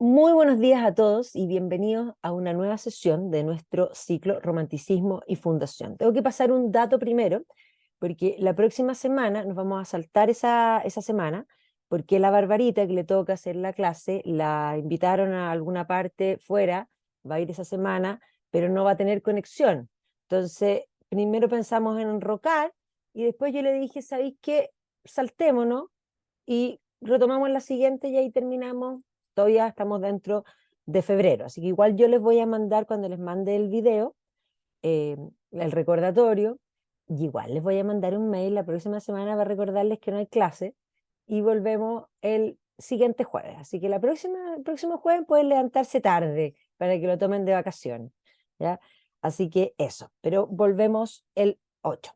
Muy buenos días a todos y bienvenidos a una nueva sesión de nuestro ciclo Romanticismo y Fundación. Tengo que pasar un dato primero, porque la próxima semana nos vamos a saltar esa semana, porque la Barbarita que le toca hacer la clase, la invitaron a alguna parte fuera, va a ir esa semana, pero no va a tener conexión. Entonces, primero pensamos en enrocar y después yo le dije, ¿sabéis qué? Saltémonos y retomamos la siguiente y ahí terminamos. Todavía estamos dentro de febrero, así que igual yo les voy a mandar cuando les mande el video, eh, el recordatorio, y igual les voy a mandar un mail la próxima semana para recordarles que no hay clase y volvemos el siguiente jueves. Así que el próximo jueves pueden levantarse tarde para que lo tomen de vacaciones, ¿ya? Así que eso, pero volvemos el 8.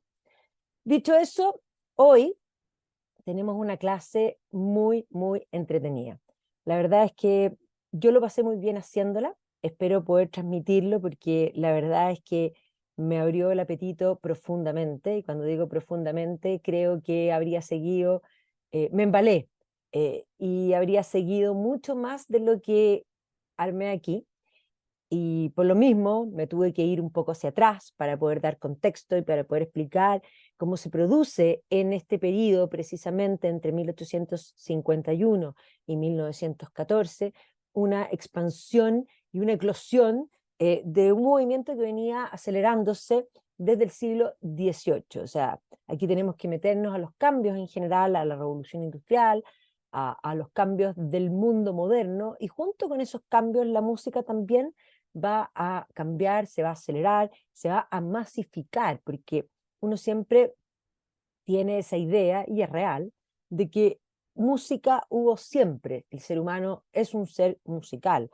Dicho eso, hoy tenemos una clase muy entretenida. La verdad es que yo lo pasé muy bien haciéndola, espero poder transmitirlo porque la verdad es que me abrió el apetito profundamente, y cuando digo profundamente creo que habría seguido, me embalé, y habría seguido mucho más de lo que armé aquí, y por lo mismo me tuve que ir un poco hacia atrás para poder dar contexto y para poder explicar cómo se produce en este periodo, precisamente entre 1851 y 1914, una expansión y una eclosión de un movimiento que venía acelerándose desde el siglo XVIII. O sea, aquí tenemos que meternos a los cambios en general, a la revolución industrial, a los cambios del mundo moderno, y junto con esos cambios la música también va a cambiar, se va a acelerar, se va a masificar, porque uno siempre tiene esa idea, y es real, de que música hubo siempre. El ser humano es un ser musical.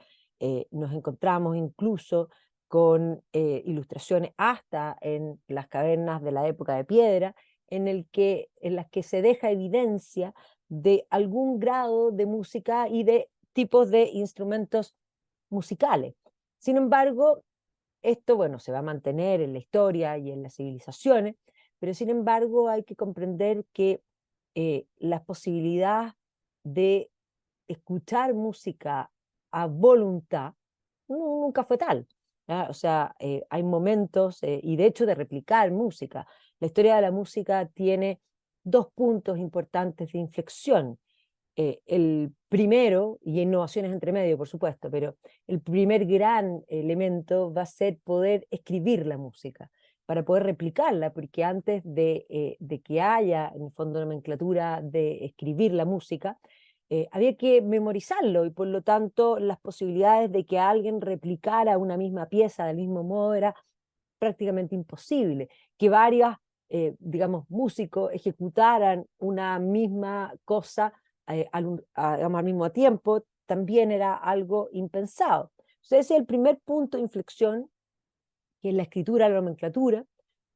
Nos encontramos incluso con ilustraciones hasta en las cavernas de la época de piedra, en las que se deja evidencia de algún grado de música y de tipos de instrumentos musicales. Sin embargo, esto, bueno, se va a mantener en la historia y en las civilizaciones, pero sin embargo hay que comprender que la posibilidad de escuchar música a voluntad nunca fue tal, ¿ya? O sea, hay momentos, y de hecho de replicar música. La historia de la música tiene dos puntos importantes de inflexión. El primero, y innovaciones entre medio, por supuesto, pero el primer gran elemento va a ser poder escribir la música, para poder replicarla, porque antes de que haya, en el fondo, nomenclatura de escribir la música, había que memorizarlo, y por lo tanto las posibilidades de que alguien replicara una misma pieza del mismo modo era prácticamente imposible, que varios, digamos, músicos ejecutaran una misma cosa digamos, al mismo tiempo, también era algo impensado. Entonces, ese es el primer punto de inflexión, que es la escritura, la nomenclatura.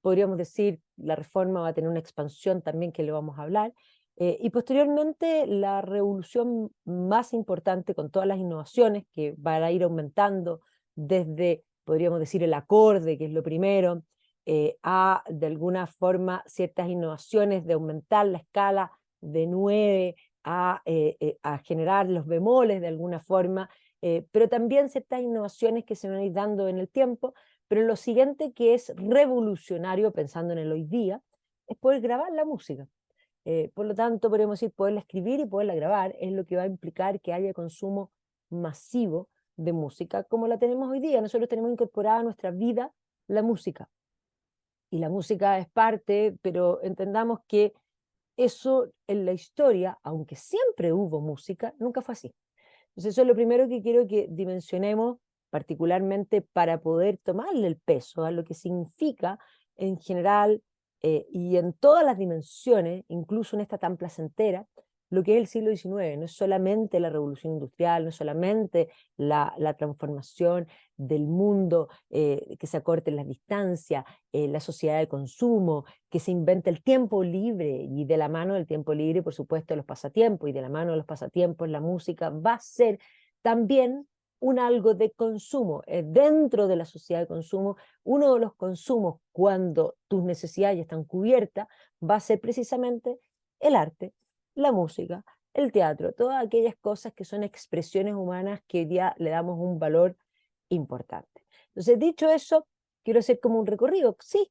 Podríamos decir, la reforma va a tener una expansión también, que le vamos a hablar. Y posteriormente, la revolución más importante, con todas las innovaciones que van a ir aumentando desde, podríamos decir, el acorde, que es lo primero, a, de alguna forma, ciertas innovaciones de aumentar la escala de 9 a generar los bemoles de alguna forma, pero también ciertas innovaciones que se van a ir dando en el tiempo. Pero lo siguiente que es revolucionario, pensando en el hoy día, es poder grabar la música. Por lo tanto, podemos decir, poderla escribir y poderla grabar es lo que va a implicar que haya consumo masivo de música, como la tenemos hoy día. Nosotros tenemos incorporada a nuestra vida la música, y la música es parte, pero entendamos que eso en la historia, aunque siempre hubo música, nunca fue así. Entonces, eso es lo primero que quiero que dimensionemos, particularmente para poder tomarle el peso a lo que significa en general, y en todas las dimensiones, incluso en esta tan placentera, lo que es el siglo XIX. No es solamente la revolución industrial, no es solamente la transformación del mundo, que se acorten las distancias, la sociedad de consumo, que se inventa el tiempo libre, y de la mano del tiempo libre, por supuesto, los pasatiempos, y de la mano de los pasatiempos, la música va a ser también un algo de consumo. Dentro de la sociedad de consumo, uno de los consumos, cuando tus necesidades ya están cubiertas, va a ser precisamente el arte, la música, el teatro, todas aquellas cosas que son expresiones humanas que hoy día le damos un valor importante. Entonces, dicho eso, quiero hacer como un recorrido. Sí,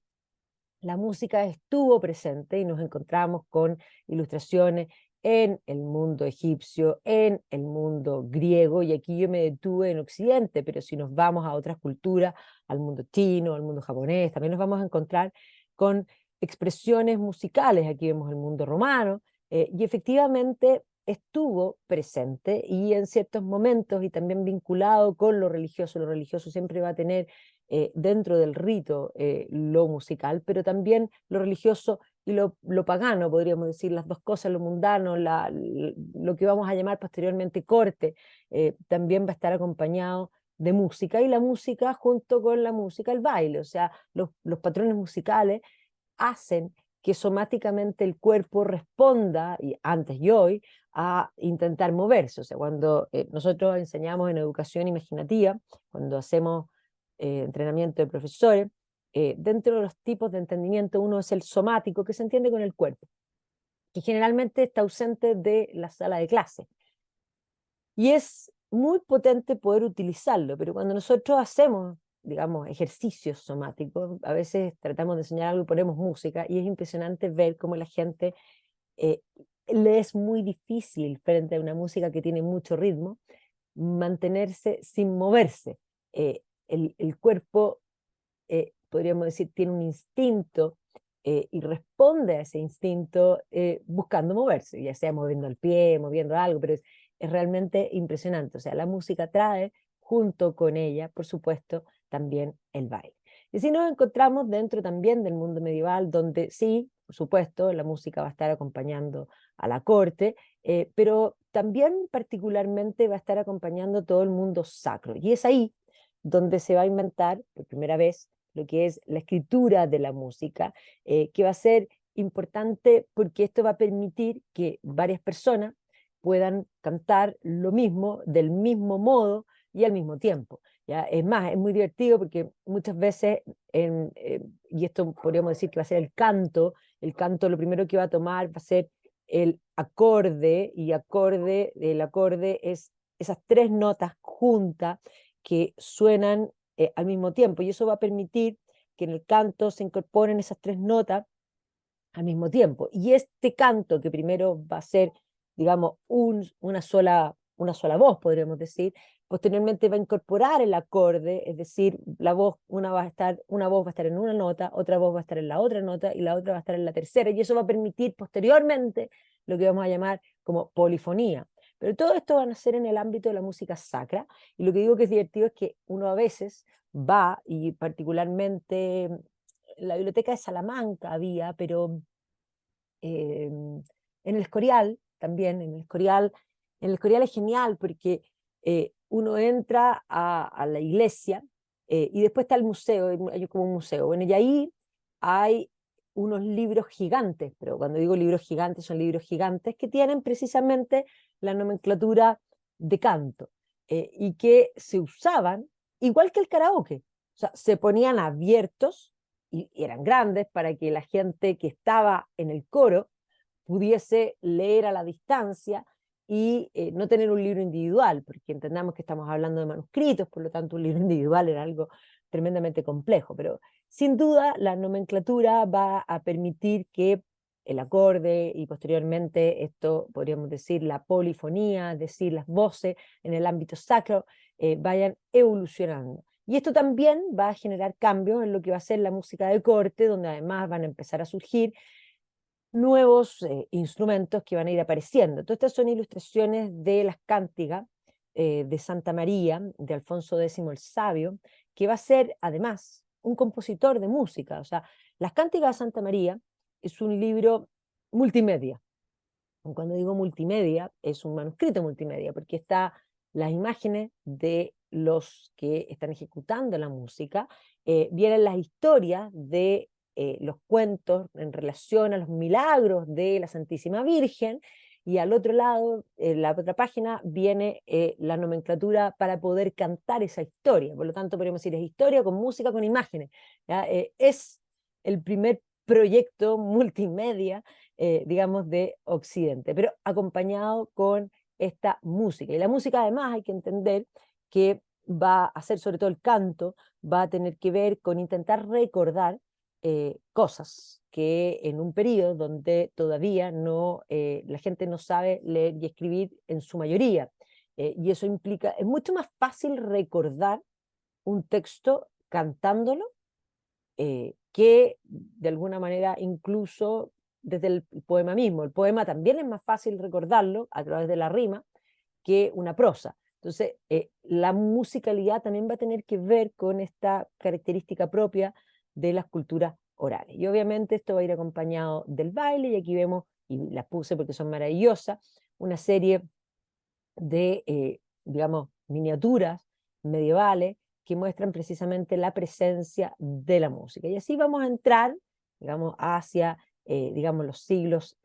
la música estuvo presente y nos encontramos con ilustraciones en el mundo egipcio, en el mundo griego, y aquí yo me detuve en Occidente, pero si nos vamos a otras culturas, al mundo chino, al mundo japonés, también nos vamos a encontrar con expresiones musicales. Aquí vemos el mundo romano, y efectivamente estuvo presente y en ciertos momentos y también vinculado con lo religioso siempre va a tener dentro del rito lo musical, pero también lo religioso y lo pagano, podríamos decir, las dos cosas, lo mundano, lo que vamos a llamar posteriormente corte, también va a estar acompañado de música, y la música junto con la música, el baile, o sea, los patrones musicales hacen que somáticamente el cuerpo responda, y antes y hoy, a intentar moverse. O sea, cuando nosotros enseñamos en educación imaginativa, cuando hacemos entrenamiento de profesores, dentro de los tipos de entendimiento, uno es el somático, que se entiende con el cuerpo, que generalmente está ausente de la sala de clase. Y es muy potente poder utilizarlo, pero cuando nosotros hacemos, digamos, ejercicios somáticos, a veces tratamos de enseñar algo y ponemos música, y es impresionante ver cómo la gente eh, le es muy difícil frente a una música que tiene mucho ritmo mantenerse sin moverse. El cuerpo, podríamos decir, tiene un instinto y responde a ese instinto buscando moverse, ya sea moviendo el pie, moviendo algo, pero es realmente impresionante. O sea, la música trae junto con ella, por supuesto, también el baile. Y si nos encontramos dentro también del mundo medieval, donde sí, por supuesto, la música va a estar acompañando a la corte, pero también particularmente va a estar acompañando todo el mundo sacro. Y es ahí donde se va a inventar por primera vez lo que es la escritura de la música, que va a ser importante porque esto va a permitir que varias personas puedan cantar lo mismo, del mismo modo y al mismo tiempo. ¿Ya? Es más, es muy divertido porque muchas veces, y esto podríamos decir que va a ser el canto lo primero que va a tomar va a ser el acorde, y el acorde es esas tres notas juntas que suenan al mismo tiempo, y eso va a permitir que en el canto se incorporen esas tres notas al mismo tiempo. Y este canto, que primero va a ser, digamos, una sola voz, podríamos decir, posteriormente va a incorporar el acorde, es decir, la voz, una voz va a estar en una nota, otra voz va a estar en la otra nota y la otra va a estar en la tercera, y eso va a permitir posteriormente lo que vamos a llamar como polifonía. Pero todo esto va a nacer en el ámbito de la música sacra, y lo que digo que es divertido es que uno a veces va, y particularmente en la biblioteca de Salamanca había, pero en el Escorial también, en el Escorial es genial porque uno entra a la iglesia y después está el museo, hay como un museo, bueno, y ahí hay unos libros gigantes, pero cuando digo libros gigantes son libros gigantes que tienen precisamente la nomenclatura de canto y que se usaban igual que el karaoke, o sea, se ponían abiertos y eran grandes para que la gente que estaba en el coro pudiese leer a la distancia y no tener un libro individual, porque entendamos que estamos hablando de manuscritos, por lo tanto un libro individual era algo tremendamente complejo, pero sin duda la nomenclatura va a permitir que el acorde y posteriormente esto, podríamos decir, la polifonía, es decir, las voces en el ámbito sacro, vayan evolucionando. Y esto también va a generar cambios en lo que va a ser la música de corte, donde además van a empezar a surgir nuevos instrumentos que van a ir apareciendo. Todas estas son ilustraciones de las cántigas de Santa María, de Alfonso X el Sabio, que va a ser además un compositor de música. O sea, las cántigas de Santa María es un libro multimedia. Cuando digo multimedia, es un manuscrito multimedia, porque está las imágenes de los que están ejecutando la música, vienen las historias de los cuentos en relación a los milagros de la Santísima Virgen, y al otro lado, en la otra página, viene la nomenclatura para poder cantar esa historia. Por lo tanto, podríamos decir, es historia con música, con imágenes. ¿Ya? Es el primer proyecto multimedia digamos, de Occidente, pero acompañado con esta música. Y la música además hay que entender que va a ser, sobre todo el canto, va a tener que ver con intentar recordar cosas que en un periodo donde todavía no, la gente no sabe leer y escribir en su mayoría. Y eso implica, es mucho más fácil recordar un texto cantándolo que de alguna manera incluso desde el poema mismo. El poema también es más fácil recordarlo a través de la rima que una prosa. Entonces, la musicalidad también va a tener que ver con esta característica propia de las culturas orales. Y obviamente esto va a ir acompañado del baile, y aquí vemos, y las puse porque son maravillosas, una serie de, digamos, miniaturas medievales que muestran precisamente la presencia de la música. Y así vamos a entrar, digamos, hacia, digamos, los siglos,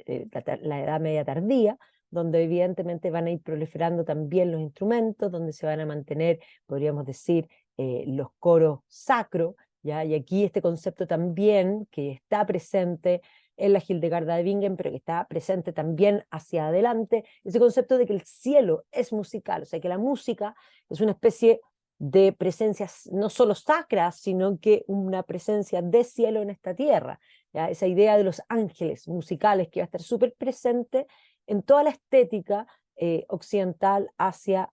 la Edad Media tardía, donde evidentemente van a ir proliferando también los instrumentos, donde se van a mantener, podríamos decir, los coros sacros, ¿ya? Y aquí este concepto también que está presente en la Hildegarda de Bingen, pero que está presente también hacia adelante, ese concepto de que el cielo es musical, o sea, que la música es una especie de presencia no solo sacra, sino que una presencia de cielo en esta tierra, ¿ya? Esa idea de los ángeles musicales que va a estar súper presente en toda la estética occidental hacia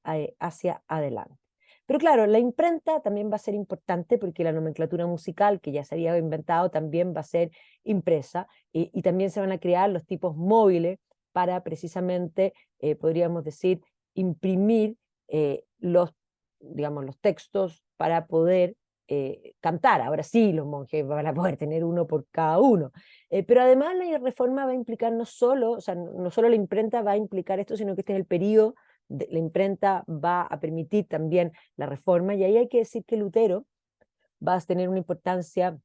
adelante. Pero claro, la imprenta también va a ser importante porque la nomenclatura musical que ya se había inventado también va a ser impresa y también se van a crear los tipos móviles para precisamente, podríamos decir, imprimir los, digamos, los textos para poder cantar. Ahora sí, los monjes van a poder tener uno por cada uno. Pero además la reforma va a implicar no solo, o sea, no solo la imprenta va a implicar esto, sino que este es el periodo la imprenta va a permitir también la reforma, y ahí hay que decir que Lutero va a tener una importancia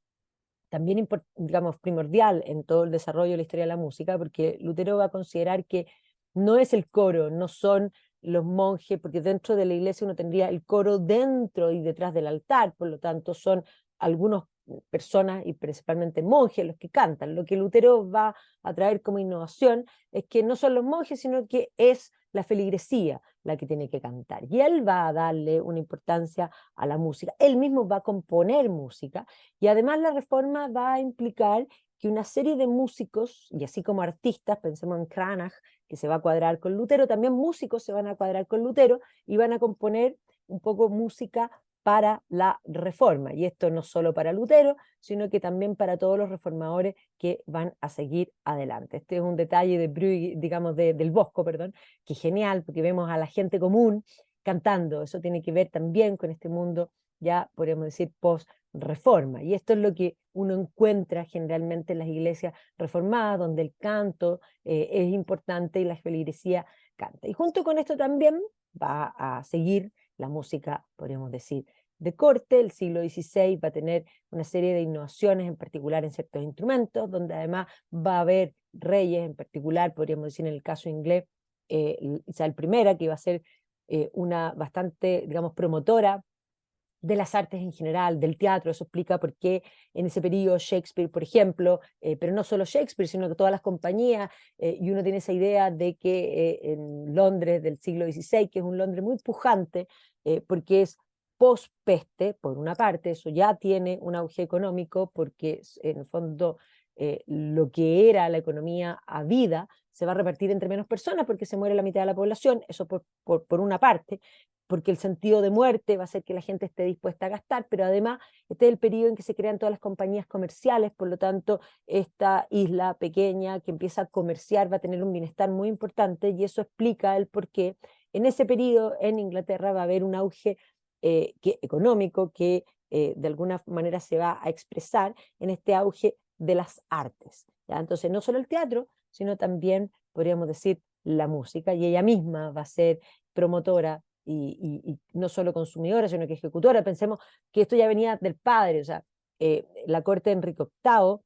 también, digamos, primordial en todo el desarrollo de la historia de la música, porque Lutero va a considerar que no es el coro, no son los monjes, porque dentro de la iglesia uno tendría el coro dentro y detrás del altar, por lo tanto son algunas personas y principalmente monjes los que cantan. Lo que Lutero va a traer como innovación es que no son los monjes, sino que es la feligresía la que tiene que cantar. Y él va a darle una importancia a la música. Él mismo va a componer música y además la reforma va a implicar que una serie de músicos, y así como artistas, pensemos en Cranach, que se va a cuadrar con Lutero, también músicos se van a cuadrar con Lutero y van a componer un poco música para la reforma. Y esto no solo para Lutero, sino que también para todos los reformadores que van a seguir adelante. Este es un detalle de Bruegel, digamos, del Bosco, perdón, que es genial, porque vemos a la gente común cantando. Eso tiene que ver también con este mundo, ya podríamos decir, post-reforma. Y esto es lo que uno encuentra generalmente en las iglesias reformadas, donde el canto es importante y la feligresía canta. Y junto con esto también va a seguir la música, podríamos decir, de corte. El siglo XVI va a tener una serie de innovaciones, en particular en ciertos instrumentos, donde además va a haber reyes, en particular, podríamos decir en el caso inglés, Isabel I, que va a ser una bastante, digamos, promotora de las artes en general, del teatro. Eso explica por qué en ese periodo Shakespeare, por ejemplo, pero no solo Shakespeare, sino que todas las compañías, y uno tiene esa idea de que en Londres del siglo XVI, que es un Londres muy pujante, porque es post-peste, por una parte, eso ya tiene un auge económico, porque en el fondo lo que era la economía a vida se va a repartir entre menos personas porque se muere la mitad de la población, eso por una parte, porque el sentido de muerte va a hacer que la gente esté dispuesta a gastar, pero además este es el periodo en que se crean todas las compañías comerciales, por lo tanto esta isla pequeña que empieza a comerciar va a tener un bienestar muy importante, y eso explica el por qué en ese periodo en Inglaterra va a haber un auge económico que de alguna manera se va a expresar en este auge de las artes, ¿ya? Entonces no solo el teatro, sino también podríamos decir la música, y ella misma va a ser promotora y no solo consumidora, sino que ejecutora. Pensemos que esto ya venía del padre, o sea, la corte de Enrique VIII va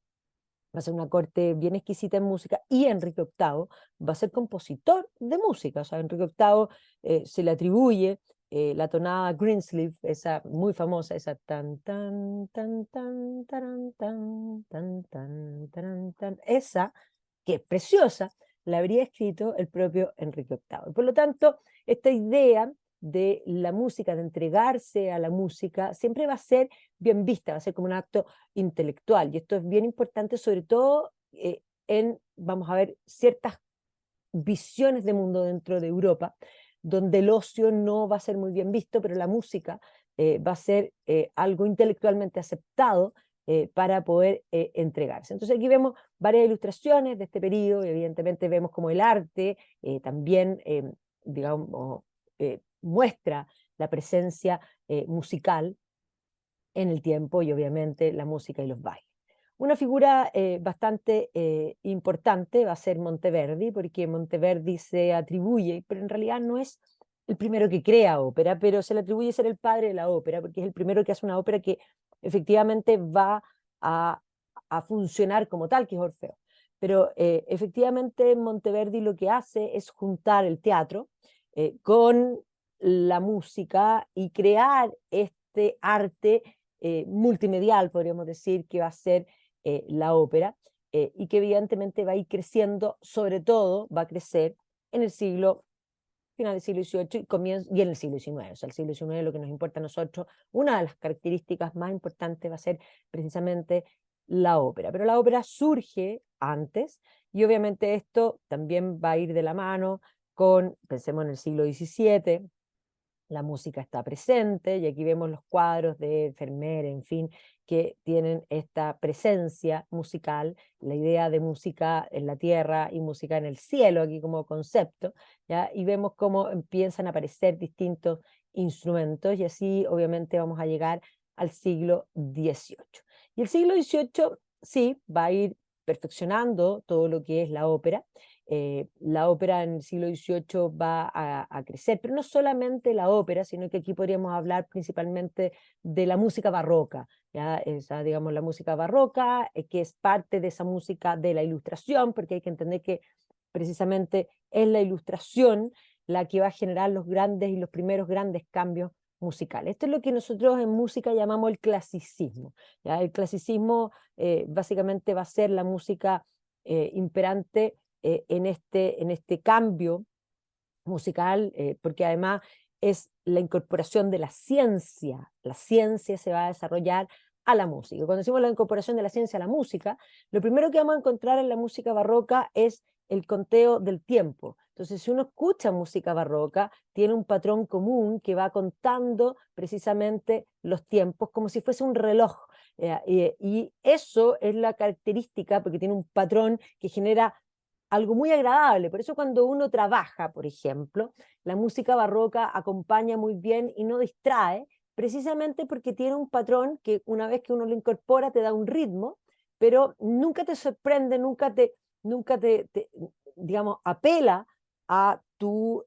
a ser una corte bien exquisita en música, y Enrique VIII va a ser compositor de música. O sea, Enrique VIII se le atribuye la tonada Greensleeve, esa muy famosa, esa tan, tan, tan, tan, taran, tan, tan, tan, taran, tan, esa que es preciosa, la habría escrito el propio Enrique VIII. Y por lo tanto, esta idea de la música, de entregarse a la música, siempre va a ser bien vista, va a ser como un acto intelectual. Y esto es bien importante, sobre todo vamos a ver, ciertas visiones de mundo dentro de Europa, donde el ocio no va a ser muy bien visto, pero la música va a ser algo intelectualmente aceptado para poder entregarse. Entonces aquí vemos varias ilustraciones de este periodo, y evidentemente vemos como el arte también, digamos, muestra la presencia musical en el tiempo y obviamente la música y los bailes. Una figura bastante importante va a ser Monteverdi, porque Monteverdi se atribuye, pero en realidad no es el primero que crea ópera, pero se le atribuye ser el padre de la ópera, porque es el primero que hace una ópera que efectivamente va a, a funcionar como tal, que es Orfeo. Pero efectivamente Monteverdi lo que hace es juntar el teatro con la música y crear este arte multimedial, podríamos decir, que va a ser la ópera, y que evidentemente va a ir creciendo, sobre todo va a crecer en el final del siglo XVIII y en el siglo XIX. O sea, el siglo XIX, lo que nos importa a nosotros, una de las características más importantes va a ser precisamente la ópera. Pero la ópera surge antes, y obviamente esto también va a ir de la mano con, pensemos en el siglo XVII, la música está presente, y aquí vemos los cuadros de Vermeer, en fin, que tienen esta presencia musical, la idea de música en la tierra y música en el cielo, aquí como concepto, ¿ya? Y vemos cómo empiezan a aparecer distintos instrumentos, y así obviamente vamos a llegar al siglo XVIII. Y el siglo XVIII sí va a ir perfeccionando todo lo que es la ópera. La ópera en el siglo XVIII va a crecer, pero no solamente la ópera, sino que aquí podríamos hablar principalmente de la música barroca, ¿ya? Esa, digamos, la música barroca, que es parte de esa música de la Ilustración, porque hay que entender que precisamente es la Ilustración la que va a generar los grandes y los primeros grandes cambios musicales. Esto es lo que nosotros en música llamamos el clasicismo, ¿ya? El clasicismo básicamente va a ser la música imperante en este cambio musical, porque además es la incorporación de la ciencia se va a desarrollar a la música. Cuando decimos la incorporación de la ciencia a la música, lo primero que vamos a encontrar en la música barroca es el conteo del tiempo. Entonces, si uno escucha música barroca, tiene un patrón común que va contando precisamente los tiempos como si fuese un reloj. Y eso es la característica, porque tiene un patrón que genera algo muy agradable. Por eso cuando uno trabaja, por ejemplo, la música barroca acompaña muy bien y no distrae, precisamente porque tiene un patrón que una vez que uno lo incorpora te da un ritmo, pero nunca te sorprende, nunca te digamos, apela a tus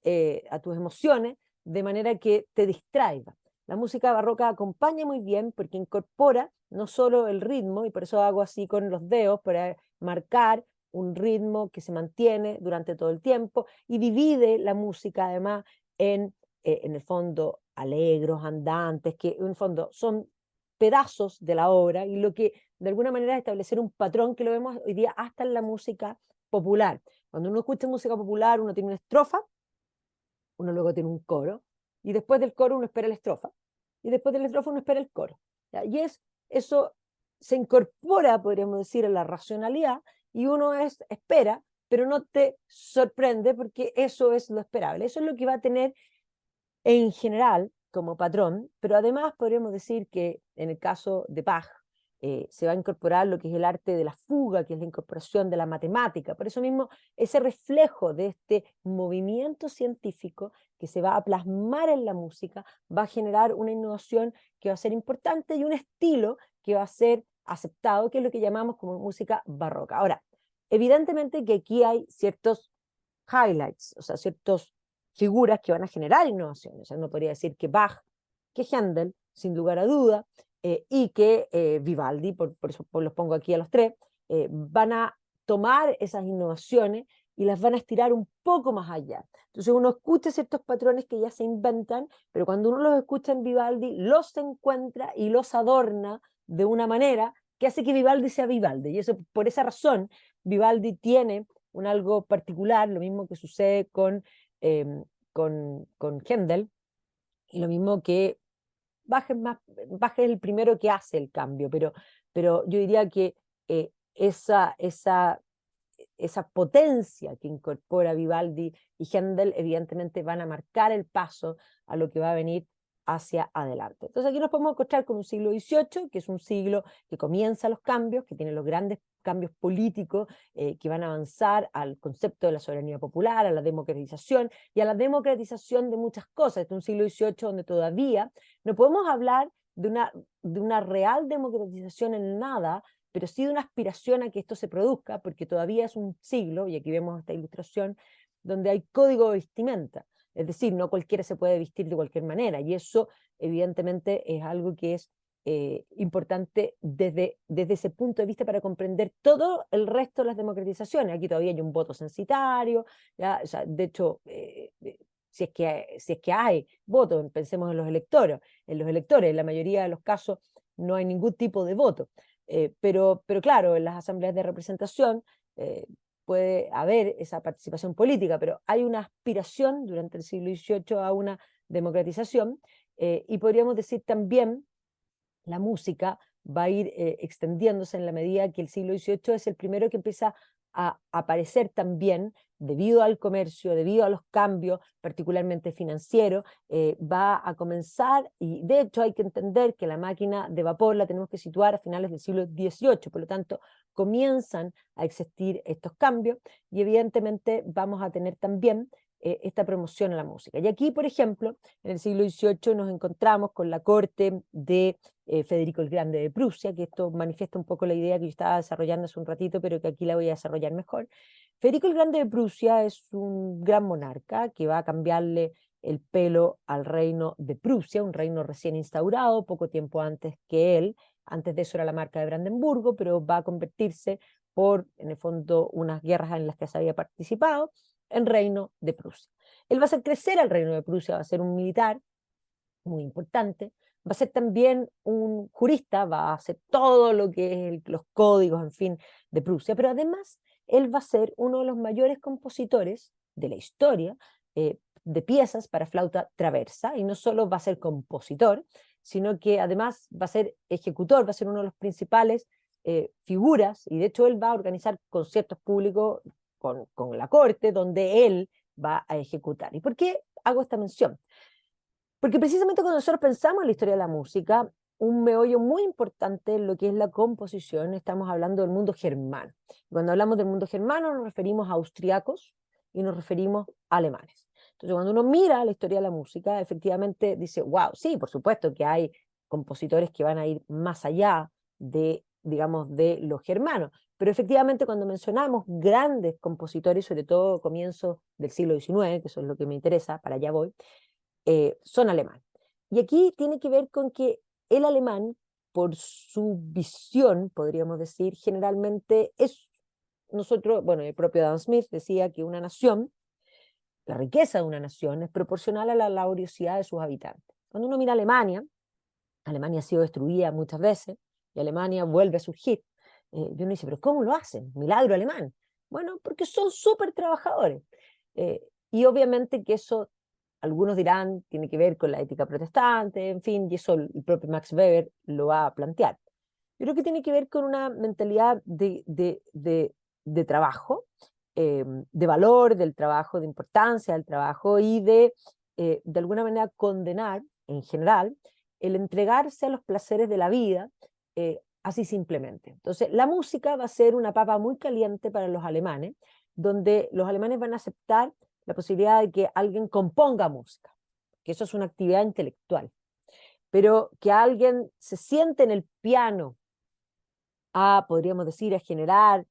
emociones de manera que te distraiga. La música barroca acompaña muy bien porque incorpora no solo el ritmo, y por eso hago así con los dedos para marcar un ritmo que se mantiene durante todo el tiempo, y divide la música además en el fondo alegros, andantes, que en el fondo son pedazos de la obra, y lo que de alguna manera es establecer un patrón que lo vemos hoy día hasta en la música popular. Cuando uno escucha música popular, uno tiene una estrofa, uno luego tiene un coro, y después del coro uno espera la estrofa, y después de la estrofa uno espera el coro. ¿Ya? Y eso se incorpora, podríamos decir, a la racionalidad, y uno espera, pero no te sorprende porque eso es lo esperable. Eso es lo que va a tener en general como patrón, pero además podríamos decir que en el caso de Bach se va a incorporar lo que es el arte de la fuga, que es la incorporación de la matemática. Por eso mismo, ese reflejo de este movimiento científico que se va a plasmar en la música va a generar una innovación que va a ser importante y un estilo que va a ser aceptado, que es lo que llamamos como música barroca. Ahora, evidentemente que aquí hay ciertos highlights, o sea, ciertas figuras que van a generar innovaciones. O sea, uno podría decir que Bach, que Händel, sin lugar a duda, y que Vivaldi, por eso los pongo aquí a los tres, van a tomar esas innovaciones y las van a estirar un poco más allá. Entonces uno escucha ciertos patrones que ya se inventan, pero cuando uno los escucha en Vivaldi, los encuentra y los adorna de una manera que hace que Vivaldi sea Vivaldi. Y eso, por esa razón, Vivaldi tiene un algo particular, lo mismo que sucede con Händel, y lo mismo que Bach es el primero que hace el cambio, pero yo diría que eh, esa, esa, esa potencia que incorpora Vivaldi y Händel evidentemente van a marcar el paso a lo que va a venir hacia adelante. Entonces aquí nos podemos encontrar con un siglo XVIII, que es un siglo que comienza los cambios, que tiene los grandes cambios políticos que van a avanzar al concepto de la soberanía popular, a la democratización y a la democratización de muchas cosas. Este es un siglo XVIII donde todavía no podemos hablar de una real democratización en nada, pero sí de una aspiración a que esto se produzca, porque todavía es un siglo, y aquí vemos esta ilustración, donde hay código de vestimenta. Es decir, no cualquiera se puede vestir de cualquier manera, y eso evidentemente es algo que es importante desde ese punto de vista para comprender todo el resto de las democratizaciones. Aquí todavía hay un voto censitario, ¿ya? O sea, de hecho, si es que hay voto, pensemos en los electores, en la mayoría de los casos no hay ningún tipo de voto. Pero claro, en las asambleas de representación puede haber esa participación política, pero hay una aspiración durante el siglo XVIII a una democratización, y podríamos decir también la música va a ir extendiéndose en la medida que el siglo XVIII es el primero que empieza a aparecer también, debido al comercio, debido a los cambios, particularmente financieros, va a comenzar, y de hecho hay que entender que la máquina de vapor la tenemos que situar a finales del siglo XVIII, por lo tanto comienzan a existir estos cambios, y evidentemente vamos a tener también esta promoción a la música. Y aquí, por ejemplo, en el siglo XVIII nos encontramos con la corte de Federico el Grande de Prusia, que esto manifiesta un poco la idea que yo estaba desarrollando hace un ratito, pero que aquí la voy a desarrollar mejor. Federico el Grande de Prusia es un gran monarca que va a cambiarle el pelo al reino de Prusia, un reino recién instaurado, poco tiempo antes que él. Antes de eso era la marca de Brandenburgo, pero va a convertirse por, en el fondo, unas guerras en las que se había participado, en reino de Prusia. Él va a hacer crecer al reino de Prusia, va a ser un militar muy importante, va a ser también un jurista, va a hacer todo lo que es los códigos, en fin, de Prusia, pero además él va a ser uno de los mayores compositores de la historia de piezas para flauta traversa, y no solo va a ser compositor, sino que además va a ser ejecutor, va a ser uno de los principales figuras, y de hecho él va a organizar conciertos públicos con la corte, donde él va a ejecutar. ¿Y por qué hago esta mención? Porque precisamente cuando nosotros pensamos en la historia de la música, un meollo muy importante en lo que es la composición, estamos hablando del mundo germano. Cuando hablamos del mundo germano nos referimos a austriacos y nos referimos a alemanes. Entonces cuando uno mira la historia de la música, efectivamente dice, wow, sí, por supuesto que hay compositores que van a ir más allá de, digamos, de los germanos, pero efectivamente cuando mencionamos grandes compositores, sobre todo comienzos del siglo XIX, que eso es lo que me interesa, para allá voy, son alemanes. Y aquí tiene que ver con que el alemán, por su visión, podríamos decir, generalmente es nosotros, bueno, el propio Adam Smith decía que una nación, la riqueza de una nación es proporcional a la laboriosidad de sus habitantes. Cuando uno mira Alemania, Alemania ha sido destruida muchas veces y Alemania vuelve a surgir. Y uno dice, pero ¿cómo lo hacen? Milagro alemán. Bueno, porque son súper trabajadores. Y obviamente que eso, algunos dirán, tiene que ver con la ética protestante, en fin, y eso el propio Max Weber lo va a plantear. Yo creo que tiene que ver con una mentalidad de trabajo, de valor del trabajo, de importancia del trabajo y de alguna manera condenar en general el entregarse a los placeres de la vida así simplemente. Entonces, la música va a ser una papa muy caliente para los alemanes, donde los alemanes van a aceptar la posibilidad de que alguien componga música, que eso es una actividad intelectual, pero que alguien se siente en el piano podríamos decir, a generar,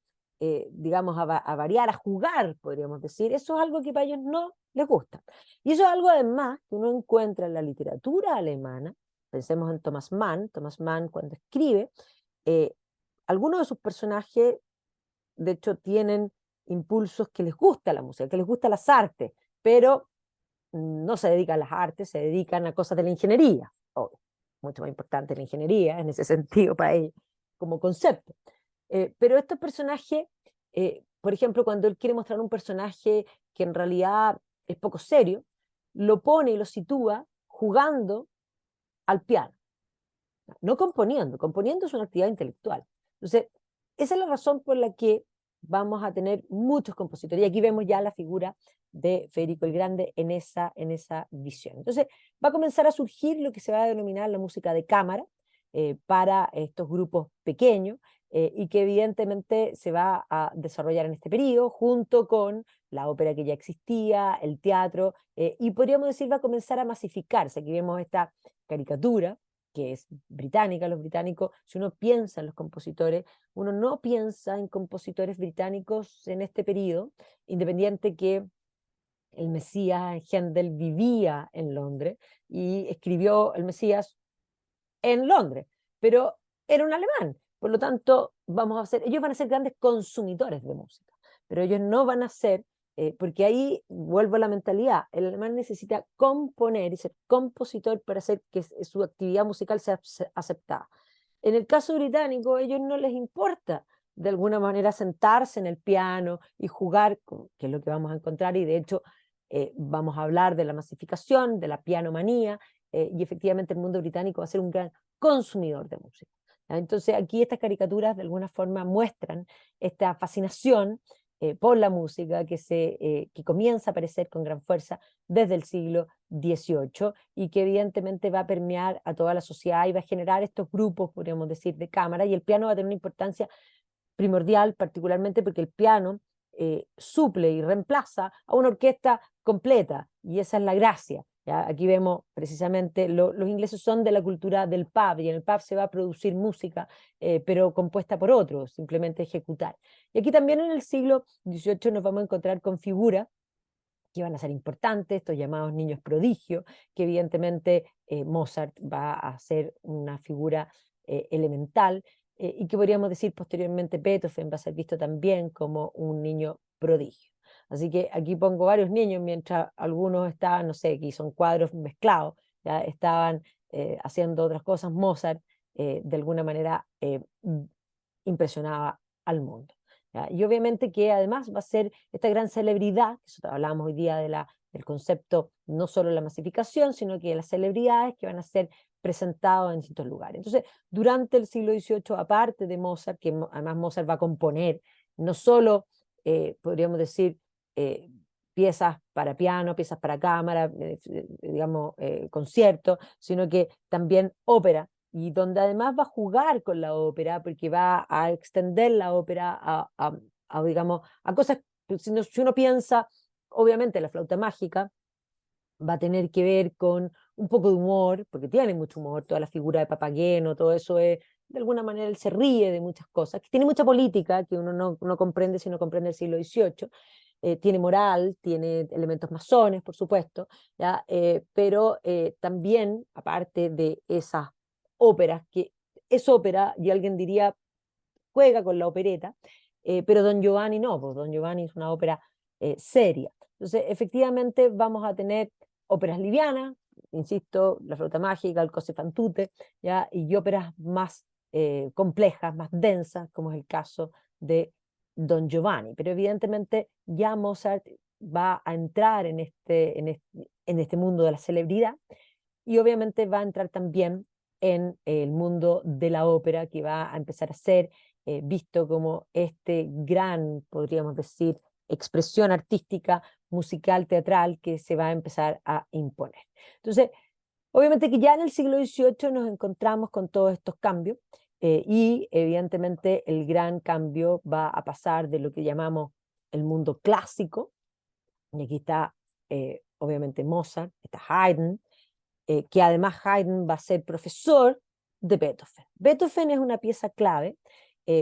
digamos, a variar, a jugar, podríamos decir, eso es algo que para ellos no les gusta. Y eso es algo además que uno encuentra en la literatura alemana. Pensemos en Thomas Mann cuando escribe, eh, algunos de sus personajes, de hecho, tienen impulsos que les gusta la música, que les gusta las artes, pero no se dedican a las artes, se dedican a cosas de la ingeniería, obvio, mucho más importante la ingeniería en ese sentido para ellos como concepto. Pero estos personajes por ejemplo, cuando él quiere mostrar un personaje que en realidad es poco serio, lo pone y lo sitúa jugando al piano, no componiendo. Componiendo es una actividad intelectual. Entonces, esa es la razón por la que vamos a tener muchos compositores. Y aquí vemos ya la figura de Federico el Grande en esa visión. Entonces, va a comenzar a surgir lo que se va a denominar la música de cámara para estos grupos pequeños y que evidentemente se va a desarrollar en este periodo junto con la ópera que ya existía, el teatro, y podríamos decir va a comenzar a masificarse. Aquí vemos esta caricatura que es británica. Los británicos, si uno piensa en los compositores, uno no piensa en compositores británicos en este periodo, independiente que el Mesías Händel vivía en Londres y escribió el Mesías en Londres, pero era un alemán. Por lo tanto, ellos van a ser grandes consumidores de música, pero ellos no van a ser, porque ahí vuelvo a la mentalidad, el alemán necesita componer y ser compositor para hacer que su actividad musical sea aceptada. En el caso británico, a ellos no les importa de alguna manera sentarse en el piano y jugar, que es lo que vamos a encontrar, y de hecho vamos a hablar de la masificación, de la pianomanía, y efectivamente el mundo británico va a ser un gran consumidor de música. Entonces aquí estas caricaturas de alguna forma muestran esta fascinación por la música que comienza a aparecer con gran fuerza desde el siglo XVIII y que evidentemente va a permear a toda la sociedad y va a generar estos grupos, podríamos decir, de cámara, y el piano va a tener una importancia primordial, particularmente porque el piano suple y reemplaza a una orquesta completa, y esa es la gracia. ¿Ya? Aquí vemos precisamente, los ingleses son de la cultura del pub, y en el pub se va a producir música, pero compuesta por otros, simplemente ejecutar. Y aquí también en el siglo XVIII nos vamos a encontrar con figuras que van a ser importantes, estos llamados niños prodigio, que evidentemente Mozart va a ser una figura elemental, y que podríamos decir posteriormente Beethoven va a ser visto también como un niño prodigio. Así que aquí pongo varios niños, mientras algunos estaban, no sé, aquí son cuadros mezclados, ya estaban haciendo otras cosas. Mozart de alguna manera impresionaba al mundo. ¿Ya? Y obviamente que además va a ser esta gran celebridad, que hablábamos hoy día del concepto no solo de la masificación, sino que de las celebridades que van a ser presentados en distintos lugares. Entonces, durante el siglo XVIII, aparte de Mozart, que además Mozart va a componer no solo, podríamos decir, piezas para piano, piezas para cámara, digamos, conciertos, sino que también ópera, y donde además va a jugar con la ópera, porque va a extender la ópera digamos, a cosas, si uno piensa, obviamente la flauta mágica va a tener que ver con un poco de humor, porque tiene mucho humor, toda la figura de Papageno, todo eso es, de alguna manera él se ríe de muchas cosas, que tiene mucha política, que uno no comprende si no comprende el siglo XVIII, tiene moral, tiene elementos masones, por supuesto, ¿ya? Pero también, aparte de esas óperas, que es ópera, y alguien diría, juega con la opereta, pero Don Giovanni no, pues Don Giovanni es una ópera seria. Entonces, efectivamente, vamos a tener óperas livianas, insisto, La flauta mágica, El Cose fan tutte, ¿ya? Y óperas más complejas, más densas, como es el caso de Don Giovanni. Pero evidentemente ya Mozart va a entrar en este mundo de la celebridad, y obviamente va a entrar también en el mundo de la ópera, que va a empezar a ser visto como este gran, podríamos decir, expresión artística, musical, teatral, que se va a empezar a imponer. Entonces, obviamente que ya en el siglo XVIII nos encontramos con todos estos cambios, y evidentemente el gran cambio va a pasar de lo que llamamos el mundo clásico, y aquí está obviamente Mozart, está Haydn, que además Haydn va a ser profesor de Beethoven. Beethoven es una pieza clave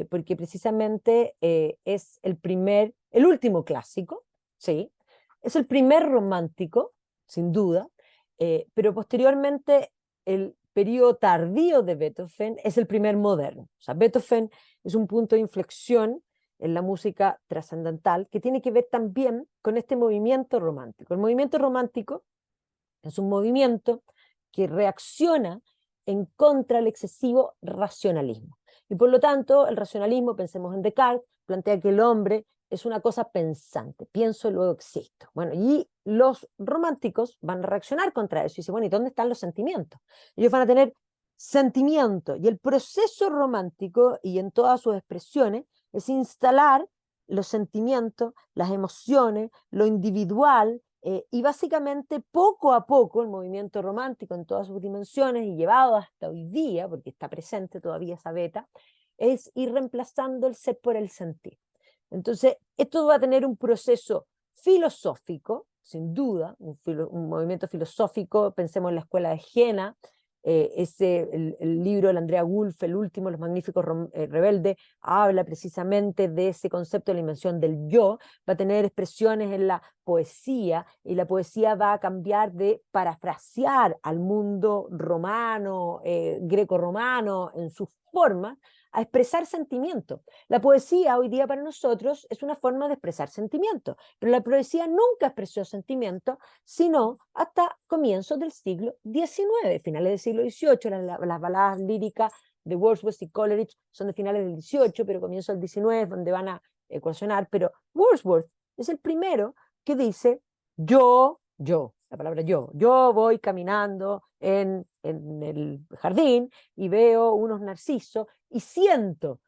porque precisamente es el último clásico, ¿sí? Es el primer romántico, sin duda, pero posteriormente el periodo tardío de Beethoven es el primer moderno. O sea, Beethoven es un punto de inflexión en la música trascendental que tiene que ver también con este movimiento romántico. El movimiento romántico es un movimiento que reacciona en contra del excesivo racionalismo. Y por lo tanto, el racionalismo, pensemos en Descartes, plantea que el hombre es una cosa pensante, pienso y luego existo. Bueno, y los románticos van a reaccionar contra eso y dicen, bueno, ¿y dónde están los sentimientos? Ellos van a tener sentimiento, y el proceso romántico, y en todas sus expresiones, es instalar los sentimientos, las emociones, lo individual, y básicamente poco a poco el movimiento romántico en todas sus dimensiones y llevado hasta hoy día, porque está presente todavía esa beta, es ir reemplazando el ser por el sentir. Entonces, esto va a tener un proceso filosófico, sin duda, un movimiento filosófico. Pensemos en la escuela de Jena, el libro de Andrea Wolf, el último, Los Magníficos Rebeldes, habla precisamente de ese concepto de la invención del yo. Va a tener expresiones en la poesía, y la poesía va a cambiar de parafrasear al mundo romano, greco-romano, en sus formas, a expresar sentimientos. La poesía hoy día para nosotros es una forma de expresar sentimientos, pero la poesía nunca expresó sentimientos, sino hasta comienzos del siglo XIX, finales del siglo XVIII. Las baladas líricas de Wordsworth y Coleridge son de finales del XVIII, pero comienzos del XIX, donde van a ecuacionar. Pero Wordsworth es el primero que dice yo, la palabra yo voy caminando en el jardín y veo unos narcisos y siento.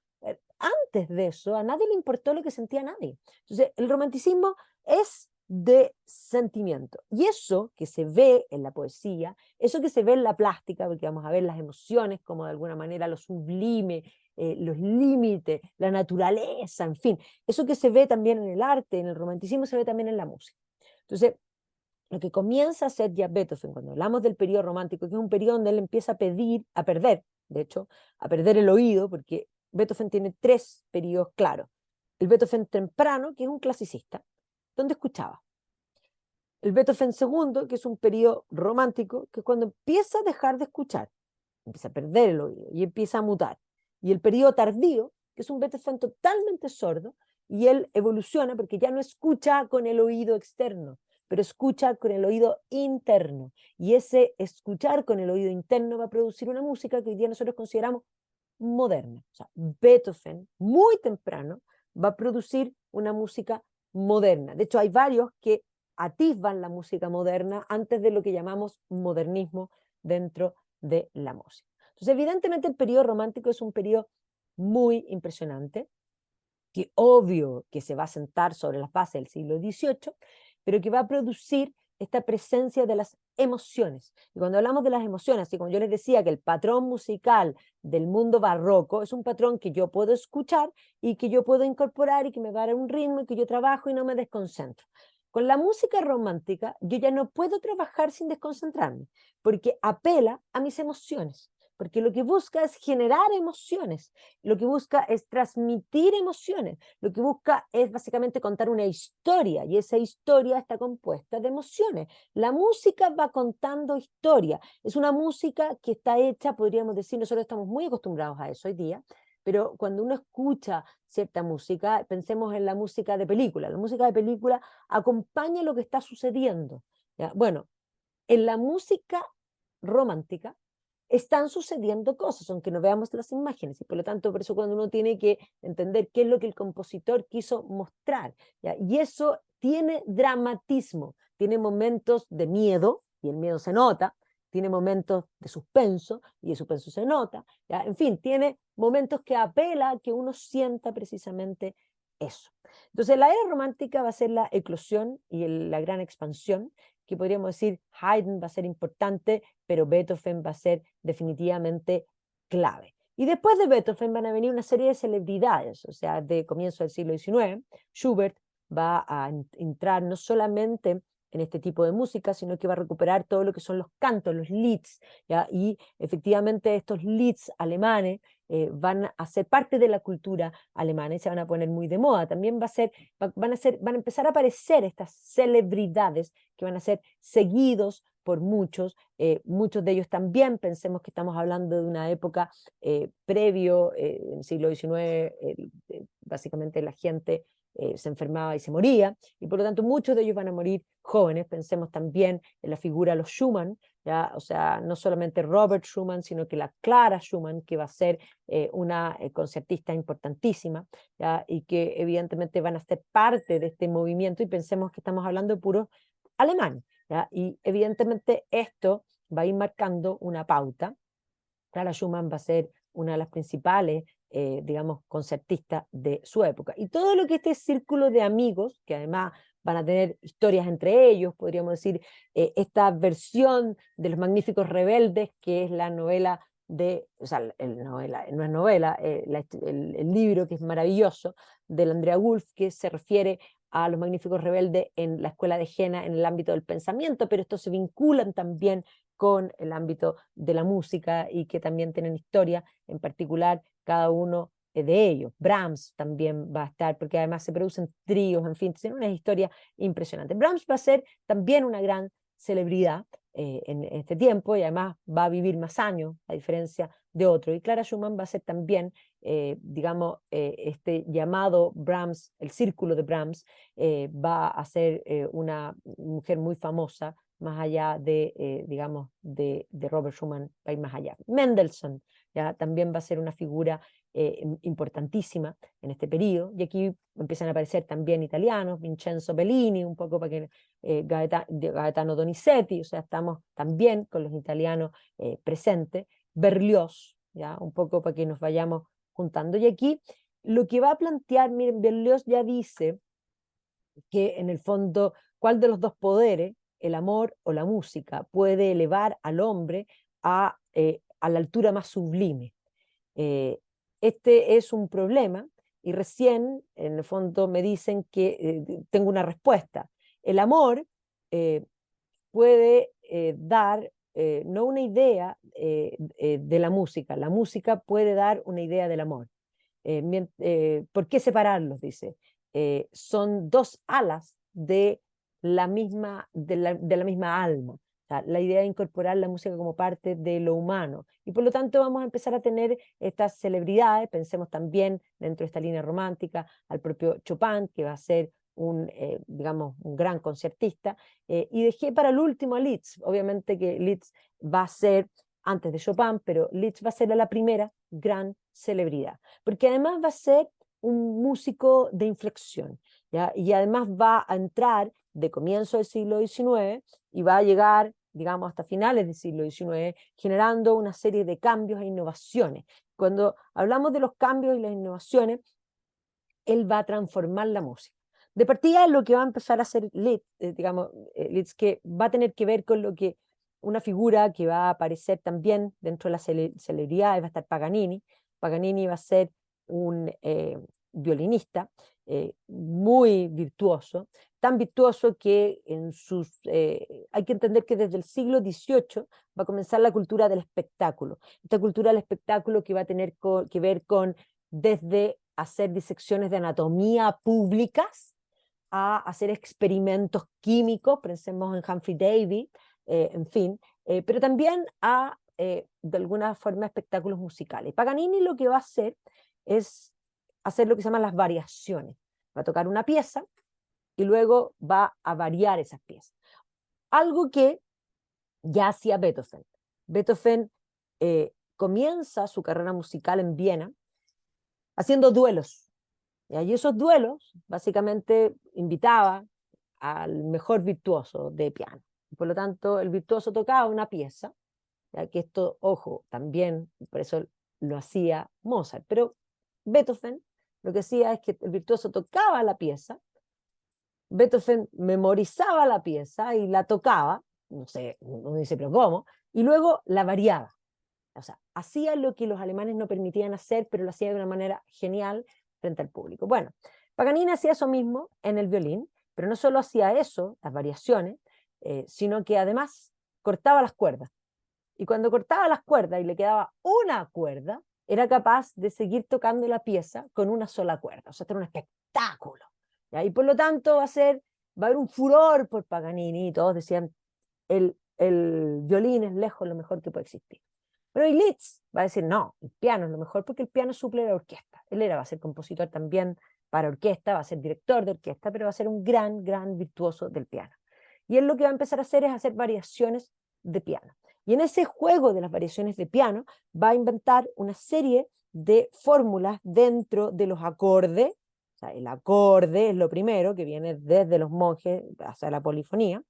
Antes de eso, a nadie le importó lo que sentía nadie. Entonces, el romanticismo es de sentimiento. Y eso que se ve en la poesía, eso que se ve en la plástica, porque vamos a ver las emociones como de alguna manera lo sublime, los límites, la naturaleza, en fin, eso que se ve también en el arte, en el romanticismo, se ve también en la música. Entonces, lo que comienza a hacer ya Beethoven, cuando hablamos del periodo romántico, que es un periodo donde él empieza a perder, de hecho, a perder el oído, porque Beethoven tiene tres periodos claros. El Beethoven temprano, que es un clasicista, donde escuchaba. El Beethoven segundo, que es un periodo romántico, que es cuando empieza a dejar de escuchar, empieza a perder el oído y empieza a mutar. Y el periodo tardío, que es un Beethoven totalmente sordo, y él evoluciona porque ya no escucha con el oído externo, pero escucha con el oído interno. Y ese escuchar con el oído interno va a producir una música que hoy día nosotros consideramos moderna. O sea, Beethoven, muy temprano, va a producir una música moderna. De hecho, hay varios que atisban la música moderna antes de lo que llamamos modernismo dentro de la música. Entonces, evidentemente, el periodo romántico es un periodo muy impresionante, que obvio que se va a sentar sobre las bases del siglo XVIII, pero que va a producir esta presencia de las emociones. Y cuando hablamos de las emociones, así como yo les decía que el patrón musical del mundo barroco es un patrón que yo puedo escuchar y que yo puedo incorporar y que me va a dar un ritmo y que yo trabajo y no me desconcentro. Con la música romántica yo ya no puedo trabajar sin desconcentrarme, porque apela a mis emociones, porque lo que busca es generar emociones, lo que busca es transmitir emociones, lo que busca es básicamente contar una historia, y esa historia está compuesta de emociones. La música va contando historia, es una música que está hecha, podríamos decir, nosotros estamos muy acostumbrados a eso hoy día, pero cuando uno escucha cierta música, pensemos en la música de película. La música de película acompaña lo que está sucediendo, ¿ya? Bueno, en la música romántica están sucediendo cosas, aunque no veamos las imágenes, y por lo tanto, por eso cuando uno tiene que entender qué es lo que el compositor quiso mostrar, ¿ya? Y eso tiene dramatismo, tiene momentos de miedo, y el miedo se nota, tiene momentos de suspenso, y el suspenso se nota, ¿ya? En fin, tiene momentos que apela a que uno sienta precisamente eso. Entonces, la era romántica va a ser la eclosión y la gran expansión, que podríamos decir Haydn va a ser importante, pero Beethoven va a ser definitivamente clave. Y después de Beethoven van a venir una serie de celebridades, o sea, de comienzo del siglo XIX. Schubert va a entrar no solamente en este tipo de música, sino que va a recuperar todo lo que son los cantos, los Lieds, ¿ya? Y efectivamente estos Lieds alemanes van a ser parte de la cultura alemana y se van a poner muy de moda. También van a empezar a aparecer estas celebridades que van a ser seguidos por muchos, muchos de ellos también. Pensemos que estamos hablando de una época previo, en el siglo XIX, básicamente la gente se enfermaba y se moría, y por lo tanto muchos de ellos van a morir jóvenes. Pensemos también en la figura de los Schumann, ¿ya? O sea, no solamente Robert Schumann, sino que la Clara Schumann, que va a ser una concertista importantísima, ¿ya? Y que evidentemente van a ser parte de este movimiento, y pensemos que estamos hablando de puros alemanes, ¿ya? Y evidentemente esto va a ir marcando una pauta. Clara Schumann va a ser una de las principales, digamos, concertistas de su época. Y todo lo que este círculo de amigos, que además van a tener historias entre ellos, podríamos decir, esta versión de Los Magníficos Rebeldes, que es la novela de, o sea, novela, no es novela, el libro que es maravilloso, de Andrea Wolf, que se refiere a Los Magníficos Rebeldes en la escuela de Jena en el ámbito del pensamiento, pero estos se vinculan también con el ámbito de la música y que también tienen historia, en particular cada uno de ellos. Brahms también va a estar, porque además se producen tríos, en fin, tiene una historia impresionante. Brahms va a ser también una gran celebridad en este tiempo, y además va a vivir más años, a diferencia de otro. Y Clara Schumann va a ser también, digamos, este llamado Brahms, el círculo de Brahms, va a ser una mujer muy famosa, más allá de, digamos, de Robert Schumann, va a ir más allá. Mendelssohn, ¿ya? También va a ser una figura importantísima en este periodo, y aquí empiezan a aparecer también italianos, Vincenzo Bellini, un poco para que Gaetano Donizetti, o sea, estamos también con los italianos presentes, Berlioz, ¿ya? Un poco para que nos vayamos juntando. Y aquí lo que va a plantear, miren, Berlioz ya dice que en el fondo, ¿cuál de los dos poderes, el amor o la música, puede elevar al hombre a la altura más sublime? Eh, este es un problema, y recién, en el fondo, me dicen que tengo una respuesta. El amor puede dar no una idea de la música puede dar una idea del amor. ¿Por qué separarlos? Dice. Son dos alas de la misma alma. O sea, la idea de incorporar la música como parte de lo humano. Y por lo tanto vamos a empezar a tener estas celebridades, pensemos también dentro de esta línea romántica al propio Chopin, que va a ser digamos, un gran concertista, y dejé para el último a Liszt. Obviamente que Liszt va a ser antes de Chopin, pero Liszt va a ser la primera gran celebridad, porque además va a ser un músico de inflexión, ¿ya? Y además va a entrar de comienzo del siglo XIX y va a llegar, digamos, hasta finales del siglo XIX, generando una serie de cambios e innovaciones. Cuando hablamos de los cambios y las innovaciones, él va a transformar la música. De partida, lo que va a empezar a hacer Liszt, digamos, Liszt, que va a tener que ver con lo que una figura que va a aparecer también dentro de las celebridades, va a estar Paganini. Paganini va a ser un violinista muy virtuoso, tan virtuoso que hay que entender que desde el siglo XVIII va a comenzar la cultura del espectáculo. Esta cultura del espectáculo que va a tener que ver con desde hacer disecciones de anatomía públicas a hacer experimentos químicos, pensemos en Humphrey Davy, en fin, pero también de alguna forma, espectáculos musicales. Paganini lo que va a hacer es hacer lo que se llaman las variaciones. Va a tocar una pieza y luego va a variar esas piezas. Algo que ya hacía Beethoven. Beethoven comienza su carrera musical en Viena haciendo duelos. Y esos duelos básicamente invitaba al mejor virtuoso de piano. Por lo tanto, el virtuoso tocaba una pieza, ya que esto, ojo, también, por eso lo hacía Mozart, pero Beethoven lo que hacía es que el virtuoso tocaba la pieza, Beethoven memorizaba la pieza y la tocaba, no sé, no dice pero cómo, y luego la variaba. O sea, hacía lo que los alemanes no permitían hacer, pero lo hacía de una manera genial frente al público. Bueno, Paganini hacía eso mismo en el violín, pero no solo hacía eso, las variaciones, sino que además cortaba las cuerdas. Y cuando cortaba las cuerdas y le quedaba una cuerda, era capaz de seguir tocando la pieza con una sola cuerda. O sea, este era un espectáculo. ¿Ya? Y por lo tanto va a haber un furor por Paganini, y todos decían, el violín es lejos lo mejor que puede existir. Pero Liszt va a decir, no, el piano es lo mejor porque el piano suple la orquesta. Va a ser compositor también para orquesta, va a ser director de orquesta, pero va a ser un gran, gran virtuoso del piano. Y él lo que va a empezar a hacer es hacer variaciones de piano. Y en ese juego de las variaciones de piano va a inventar una serie de fórmulas dentro de los acordes. O sea, el acorde es lo primero, que viene desde los monjes hacia la polifonía,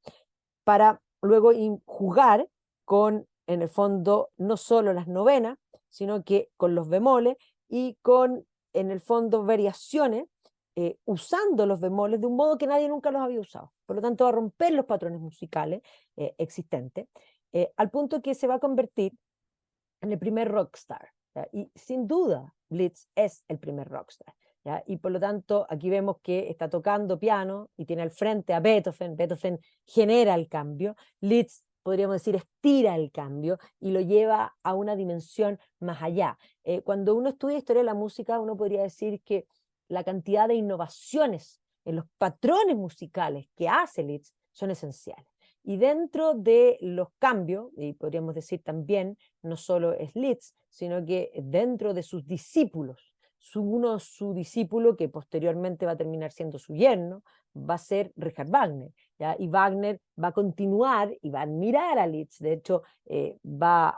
para luego jugar con, en el fondo, no solo las novenas, sino que con los bemoles y con, en el fondo, variaciones, usando los bemoles de un modo que nadie nunca los había usado. Por lo tanto, va a romper los patrones musicales existentes, al punto que se va a convertir en el primer rockstar. ¿Ya? Y sin duda, Liszt es el primer rockstar. ¿Ya? Y por lo tanto, aquí vemos que está tocando piano y tiene al frente a Beethoven. Beethoven genera el cambio. Liszt, podríamos decir, estira el cambio y lo lleva a una dimensión más allá. Cuando uno estudia historia de la música, uno podría decir que la cantidad de innovaciones en los patrones musicales que hace Liszt son esenciales. Y dentro de los cambios, y podríamos decir también, no solo es Liszt, sino que dentro de sus discípulos, su discípulo que posteriormente va a terminar siendo su yerno, va a ser Richard Wagner, ¿ya? Y Wagner va a continuar y va a admirar a Liszt. De hecho, va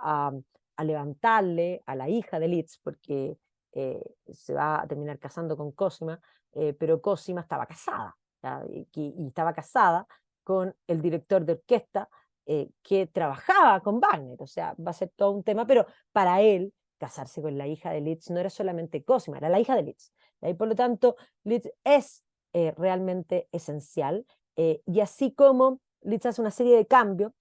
a levantarle a la hija de Liszt, porque se va a terminar casando con Cosima, pero Cosima estaba casada, ¿ya? Y estaba casada con el director de orquesta que trabajaba con Wagner. O sea, va a ser todo un tema, pero para él casarse con la hija de Liszt no era solamente Cosima, era la hija de Liszt. Y por lo tanto, Liszt es realmente esencial, y así como Liszt hace una serie de cambios,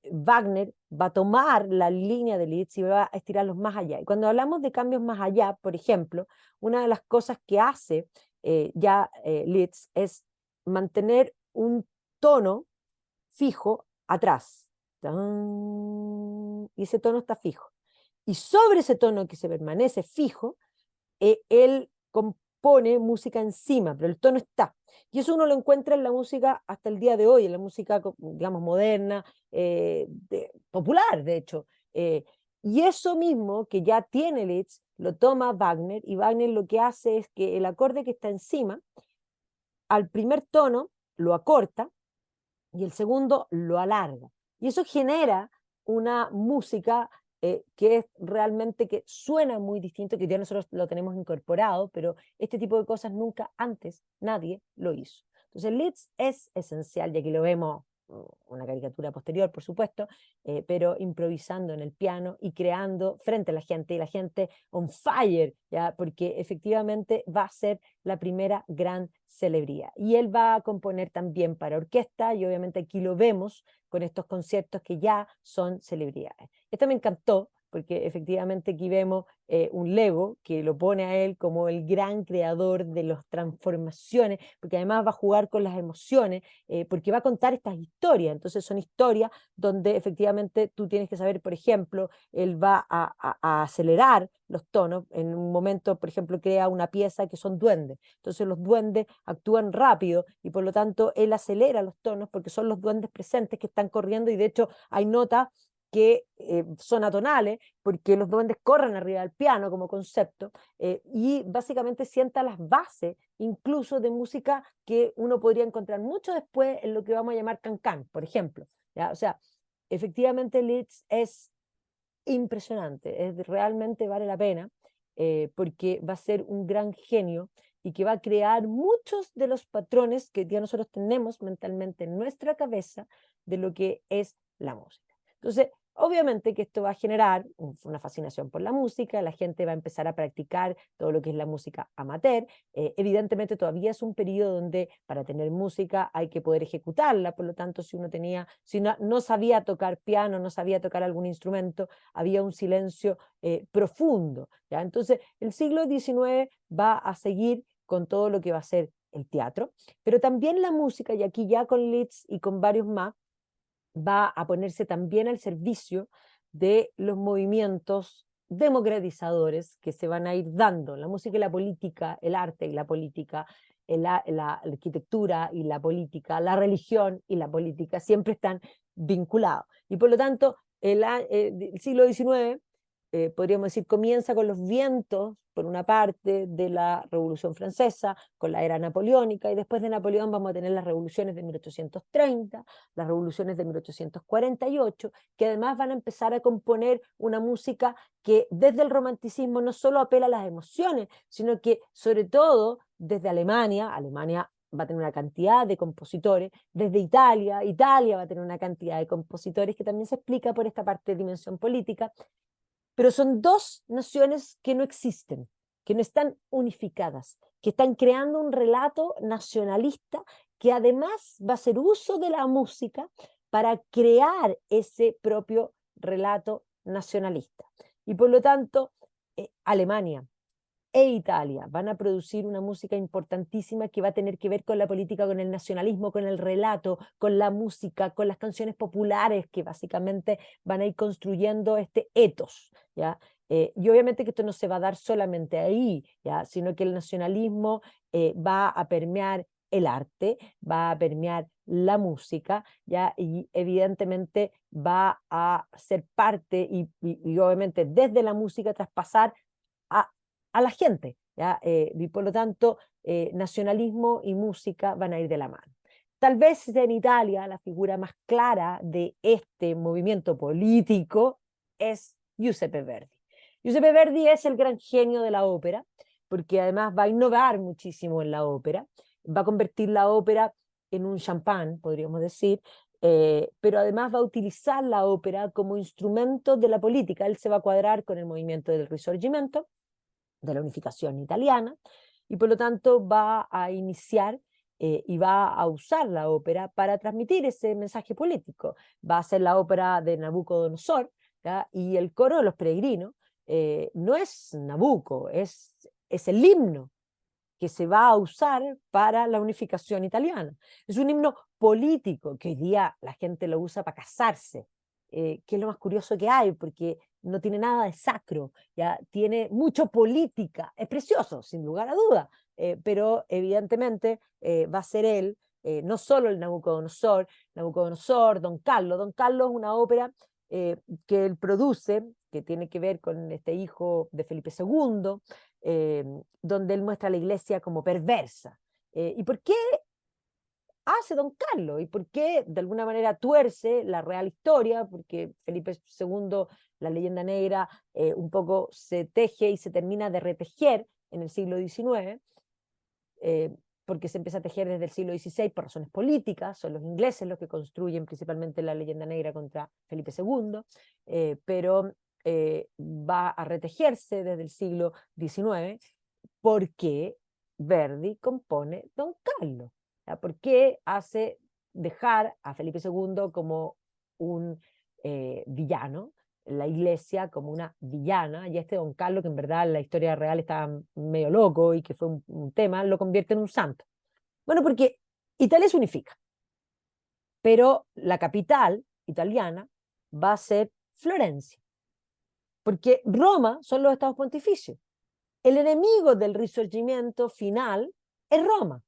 Wagner va a tomar la línea de Liszt y va a estirarlos más allá. Y cuando hablamos de cambios más allá, por ejemplo, una de las cosas que hace Liszt es mantener un tono fijo atrás. Y ese tono está fijo. Y sobre ese tono que se permanece fijo, él compone música encima, pero el tono está. Y eso uno lo encuentra en la música hasta el día de hoy, en la música, digamos, moderna, popular, de hecho. Y eso mismo que ya tiene Liszt, lo toma Wagner, y Wagner lo que hace es que el acorde que está encima, al primer tono lo acorta, y el segundo lo alarga. Y eso genera una música que es realmente que suena muy distinto, que ya nosotros lo tenemos incorporado, pero este tipo de cosas nunca antes nadie lo hizo. Entonces Liszt es esencial, y aquí lo vemos, una caricatura posterior, por supuesto, pero improvisando en el piano y creando frente a la gente, y la gente on fire, ¿ya? Porque efectivamente va a ser la primera gran celebridad. Y él va a componer también para orquesta, y obviamente aquí lo vemos con estos conciertos que ya son celebridades. Esto me encantó, porque efectivamente aquí vemos un Lego que lo pone a él como el gran creador de las transformaciones, porque además va a jugar con las emociones, porque va a contar estas historias. Entonces son historias donde efectivamente tú tienes que saber, por ejemplo, él va a acelerar los tonos. En un momento, por ejemplo, crea una pieza que son duendes. Entonces los duendes actúan rápido y por lo tanto él acelera los tonos porque son los duendes presentes que están corriendo, y de hecho hay notas que son atonales porque los duendes corren arriba del piano como concepto, y básicamente sienta las bases incluso de música que uno podría encontrar mucho después en lo que vamos a llamar cancán, por ejemplo, ¿ya? O sea, efectivamente Liszt es impresionante, realmente vale la pena, porque va a ser un gran genio y que va a crear muchos de los patrones que ya nosotros tenemos mentalmente en nuestra cabeza de lo que es la música. Entonces, obviamente que esto va a generar una fascinación por la música, la gente va a empezar a practicar todo lo que es la música amateur. Evidentemente todavía es un periodo donde para tener música hay que poder ejecutarla, por lo tanto si uno si no sabía tocar piano, no sabía tocar algún instrumento, había un silencio profundo, ¿ya? Entonces el siglo XIX va a seguir con todo lo que va a ser el teatro, pero también la música, y aquí ya con Liszt y con varios más, va a ponerse también al servicio de los movimientos democratizadores que se van a ir dando. La música y la política, el arte y la política, la arquitectura y la política, la religión y la política siempre están vinculados. Y por lo tanto, el siglo XIX podríamos decir, comienza con los vientos, por una parte, de la Revolución Francesa, con la era napoleónica, y después de Napoleón vamos a tener las revoluciones de 1830, las revoluciones de 1848, que además van a empezar a componer una música que desde el romanticismo no solo apela a las emociones, sino que sobre todo desde Alemania va a tener una cantidad de compositores, desde Italia va a tener una cantidad de compositores que también se explica por esta parte de dimensión política, pero son dos naciones que no existen, que no están unificadas, que están creando un relato nacionalista que además va a hacer uso de la música para crear ese propio relato nacionalista. Y por lo tanto, Alemania e Italia van a producir una música importantísima que va a tener que ver con la política, con el nacionalismo, con el relato, con la música, con las canciones populares que básicamente van a ir construyendo este etos, ¿ya? Y obviamente que esto no se va a dar solamente ahí, ¿ya? Sino que el nacionalismo va a permear el arte, va a permear la música, ¿ya? Y evidentemente va a ser parte y obviamente desde la música traspasar a, a la gente, ¿ya? Y por lo tanto, nacionalismo y música van a ir de la mano. Tal vez en Italia la figura más clara de este movimiento político es Giuseppe Verdi. Giuseppe Verdi es el gran genio de la ópera, porque además va a innovar muchísimo en la ópera, va a convertir la ópera en un champán, podríamos decir, pero además va a utilizar la ópera como instrumento de la política. Él se va a cuadrar con el movimiento del Risorgimento, de la unificación italiana, y por lo tanto va a iniciar y va a usar la ópera para transmitir ese mensaje político. Va a ser la ópera de Nabucodonosor, ¿ya? Y el coro de los peregrinos no es Nabucco, es el himno que se va a usar para la unificación italiana. Es un himno político que hoy día la gente lo usa para casarse, que es lo más curioso que hay, porque no tiene nada de sacro, ya tiene mucho política, es precioso, sin lugar a duda, pero evidentemente va a ser él, no solo el Nabucodonosor, Don Carlos es una ópera que él produce, que tiene que ver con este hijo de Felipe II, donde él muestra a la iglesia como perversa. ¿Y por qué hace Don Carlos? ¿Y por qué de alguna manera tuerce la real historia? Porque Felipe II, la leyenda negra, un poco se teje y se termina de retejer en el siglo XIX, porque se empieza a tejer desde el siglo XVI por razones políticas, son los ingleses los que construyen principalmente la leyenda negra contra Felipe II, pero va a retejerse desde el siglo XIX porque Verdi compone Don Carlos. ¿Por qué hace dejar a Felipe II como un villano, la iglesia como una villana, y este Don Carlos, que en verdad en la historia real estaba medio loco y que fue un tema, lo convierte en un santo? Bueno, porque Italia se unifica, pero la capital italiana va a ser Florencia, porque Roma son los estados pontificios. El enemigo del Risorgimento final es Roma.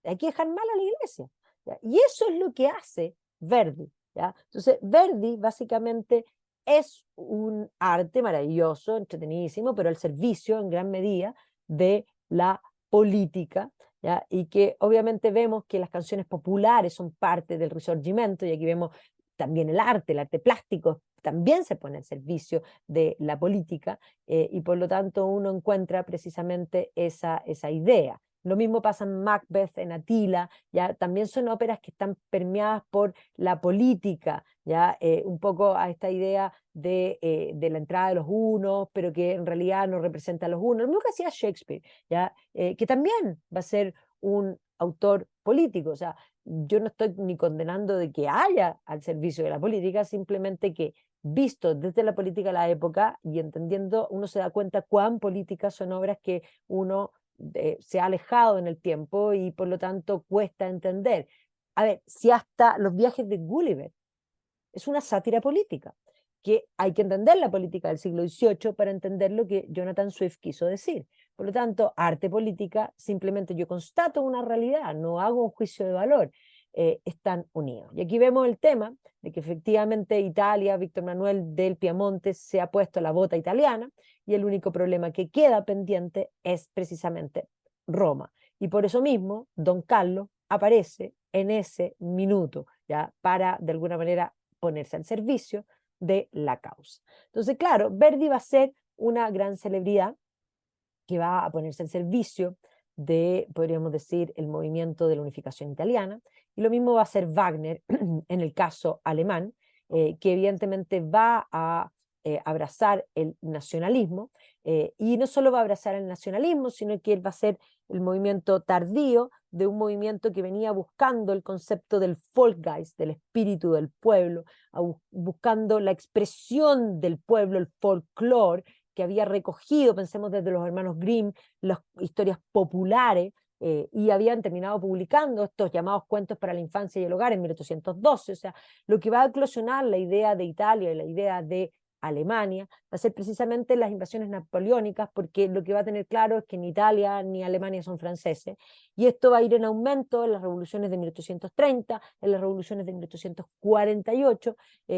Hay que dejar mal a la iglesia, ¿ya? Y eso es lo que hace Verdi, ¿ya? Entonces, Verdi básicamente es un arte maravilloso, entretenidísimo, pero al servicio en gran medida de la política, ¿ya? Y que obviamente vemos que las canciones populares son parte del Risorgimento, y aquí vemos también el arte plástico también se pone al servicio de la política, y por lo tanto uno encuentra precisamente esa idea. Lo mismo pasa en Macbeth, en Attila, ¿ya? También son óperas que están permeadas por la política, ¿ya? Un poco a esta idea de la entrada de los hunos, pero que en realidad no representa a los hunos. Lo mismo que hacía Shakespeare, ¿ya? Que también va a ser un autor político. O sea, yo no estoy ni condenando de que haya al servicio de la política, simplemente que visto desde la política de la época y entendiendo, uno se da cuenta cuán políticas son obras que uno se ha alejado en el tiempo y por lo tanto cuesta entender. A ver, si hasta los viajes de Gulliver es una sátira política, que hay que entender la política del siglo XVIII para entender lo que Jonathan Swift quiso decir. Por lo tanto, arte política, simplemente yo constato una realidad, no hago un juicio de valor. están unidos. Y aquí vemos el tema de que efectivamente Italia, Víctor Manuel del Piamonte se ha puesto la bota italiana y el único problema que queda pendiente es precisamente Roma. Y por eso mismo, don Carlos aparece en ese minuto, ¿ya? Para de alguna manera ponerse al servicio de la causa. Entonces, claro, Verdi va a ser una gran celebridad que va a ponerse al servicio de, podríamos decir, el movimiento de la unificación italiana, y lo mismo va a ser Wagner en el caso alemán, que evidentemente va a abrazar el nacionalismo, y no solo va a abrazar el nacionalismo, sino que él va a ser el movimiento tardío de un movimiento que venía buscando el concepto del Volksgeist, del espíritu del pueblo, buscando la expresión del pueblo, el folclore, que había recogido, pensemos desde los hermanos Grimm, las historias populares, y habían terminado publicando estos llamados cuentos para la infancia y el hogar en 1812. O sea, lo que va a eclosionar la idea de Italia y la idea de Alemania va a ser precisamente las invasiones napoleónicas, porque lo que va a tener claro es que ni Italia ni Alemania son franceses, y esto va a ir en aumento en las revoluciones de 1830, en las revoluciones de 1848,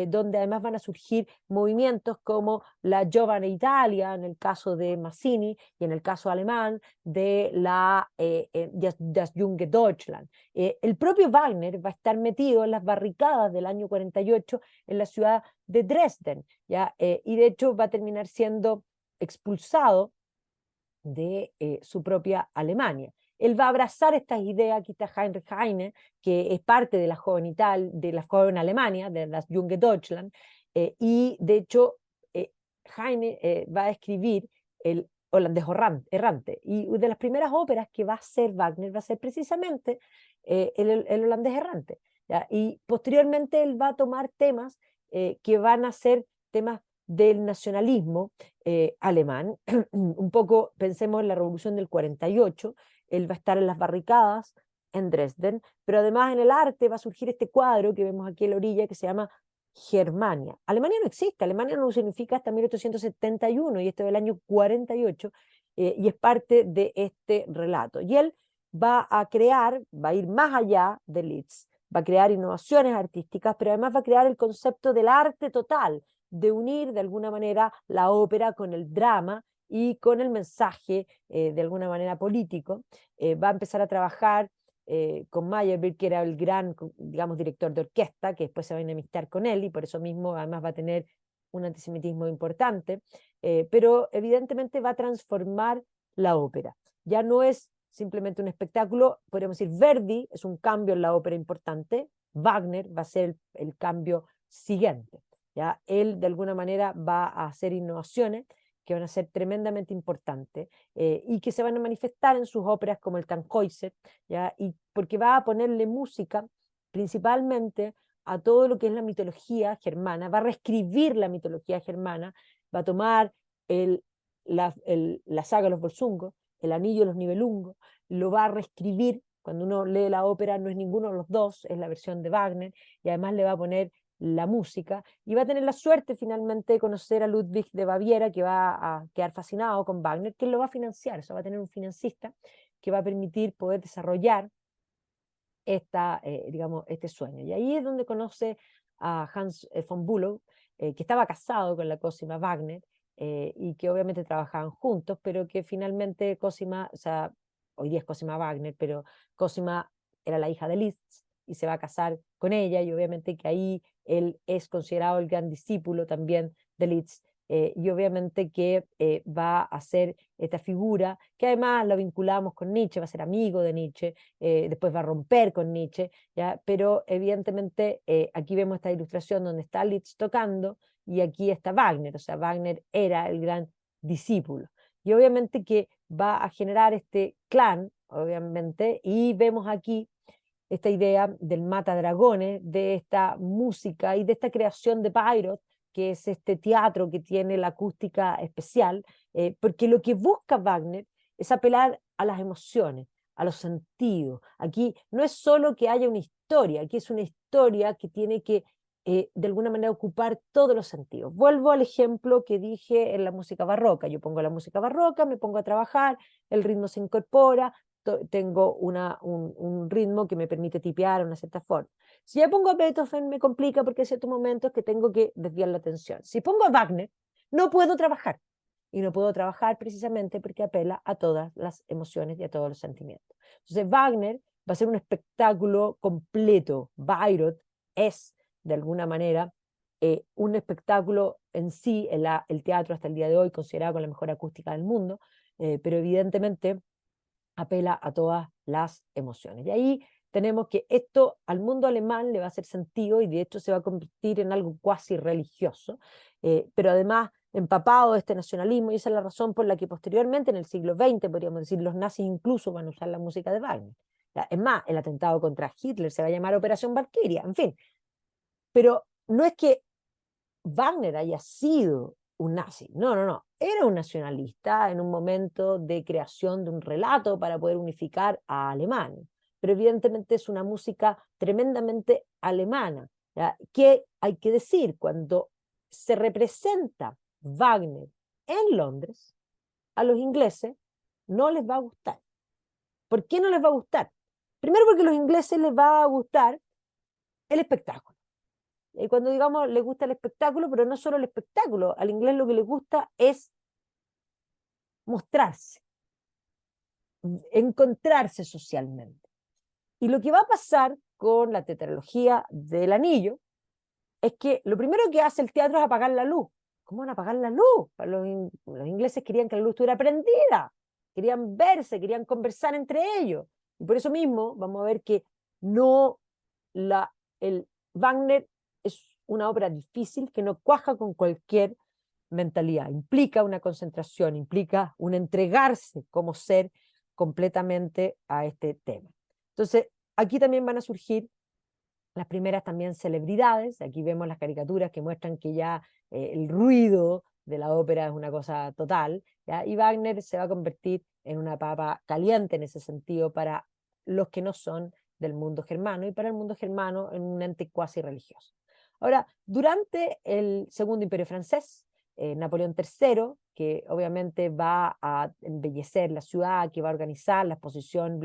donde además van a surgir movimientos como la Giovane Italia, en el caso de Mazzini, y en el caso alemán de Das Junge Deutschland. El propio Wagner va a estar metido en las barricadas del año 48 en la ciudad de Dresden, ¿ya? Y de hecho va a terminar siendo expulsado de su propia Alemania. Él va a abrazar estas ideas. Aquí está Heinrich Heine, que es parte de la joven de la joven Alemania, de las Junge Deutschland, y de hecho Heine va a escribir el holandés errante, y de las primeras óperas que va a hacer Wagner va a ser precisamente el holandés errante, ¿ya? Y posteriormente él va a tomar temas que van a ser temas del nacionalismo alemán. Un poco pensemos en la revolución del 48, él va a estar en las barricadas en Dresden, pero además en el arte va a surgir este cuadro que vemos aquí en la orilla que se llama Germania. Alemania no existe, Alemania no significa hasta 1871, y esto es del año 48, y es parte de este relato. Y él va a crear, va a ir más allá de Liszt, va a crear innovaciones artísticas, pero además va a crear el concepto del arte total, de unir de alguna manera la ópera con el drama y con el mensaje de alguna manera político. Va a empezar a trabajar con Meyerbeer, que era el gran, digamos, director de orquesta, que después se va a enemistar con él y por eso mismo además va a tener un antisemitismo importante, pero evidentemente va a transformar la ópera. Ya no es simplemente un espectáculo, podríamos decir, Verdi es un cambio en la ópera importante, Wagner va a ser el cambio siguiente. ¿Ya? Él de alguna manera va a hacer innovaciones que van a ser tremendamente importantes, y que se van a manifestar en sus óperas como el Tannhäuser, ¿ya? Y porque va a ponerle música principalmente a todo lo que es la mitología germana, va a reescribir la mitología germana, va a tomar la saga de los Volsungos, el Anillo de los Nibelungos, lo va a reescribir. Cuando uno lee la ópera no es ninguno de los dos, es la versión de Wagner, y además le va a poner la música, y va a tener la suerte finalmente de conocer a Ludwig de Baviera, que va a quedar fascinado con Wagner, que lo va a financiar. O sea, va a tener un financista que va a permitir poder desarrollar digamos, este sueño. Y ahí es donde conoce a Hans von Bülow, que estaba casado con la Cosima Wagner, y que obviamente trabajaban juntos, pero que finalmente Cosima, o sea, hoy día es Cosima Wagner, pero Cosima era la hija de Liszt y se va a casar con ella, y obviamente que ahí él es considerado el gran discípulo también de Liszt, y obviamente que va a ser esta figura que además lo vinculamos con Nietzsche, va a ser amigo de Nietzsche, después va a romper con Nietzsche, ¿ya? Pero evidentemente aquí vemos esta ilustración donde está Liszt tocando y aquí está Wagner. O sea, Wagner era el gran discípulo, y obviamente que va a generar este clan, obviamente, y vemos aquí esta idea del matadragones, de esta música y de esta creación de Bayreuth, que es este teatro que tiene la acústica especial, porque lo que busca Wagner es apelar a las emociones, a los sentidos. Aquí no es solo que haya una historia, aquí es una historia que tiene que de alguna manera ocupar todos los sentidos. Vuelvo al ejemplo que dije en la música barroca. Yo pongo la música barroca, me pongo a trabajar, el ritmo se incorpora, tengo un ritmo que me permite tipear de una cierta forma. Si ya pongo a Beethoven me complica porque hay ciertos momentos que tengo que desviar la atención. Si pongo a Wagner, no puedo trabajar. Y no puedo trabajar precisamente porque apela a todas las emociones y a todos los sentimientos. Entonces Wagner va a ser un espectáculo completo. Bayreuth es, de alguna manera, un espectáculo en sí, el teatro hasta el día de hoy considerado con la mejor acústica del mundo, pero evidentemente apela a todas las emociones. Y ahí tenemos que esto al mundo alemán le va a hacer sentido y de hecho se va a convertir en algo cuasi religioso, pero además empapado de este nacionalismo, y esa es la razón por la que posteriormente en el siglo XX, podríamos decir, los nazis incluso van a usar la música de Wagner. Es más, el atentado contra Hitler se va a llamar Operación Valkyria, en fin. Pero no es que Wagner haya sido un nazi, no, no, no, era un nacionalista en un momento de creación de un relato para poder unificar a Alemania, pero evidentemente es una música tremendamente alemana, ¿ya? ¿Qué hay que decir? Cuando se representa Wagner en Londres, a los ingleses no les va a gustar. ¿Por qué no les va a gustar? Primero porque a los ingleses les va a gustar el espectáculo. Cuando digamos le gusta el espectáculo, pero no solo el espectáculo, al inglés lo que le gusta es mostrarse, encontrarse socialmente. Y lo que va a pasar con la tetralogía del anillo es que lo primero que hace el teatro es apagar la luz. ¿Cómo van a apagar la luz? Los ingleses querían que la luz estuviera prendida, querían verse, querían conversar entre ellos. Y por eso mismo vamos a ver que no el Wagner es una obra difícil que no cuaja con cualquier mentalidad. Implica una concentración, implica un entregarse como ser completamente a este tema. Entonces, aquí también van a surgir las primeras también celebridades. Aquí vemos las caricaturas que muestran que ya el ruido de la ópera es una cosa total, ¿ya? Y Wagner se va a convertir en una papa caliente en ese sentido para los que no son del mundo germano y para el mundo germano en un ente cuasi religioso. Ahora, durante el Segundo Imperio Francés, Napoleón III, que obviamente va a embellecer la ciudad, que va a organizar la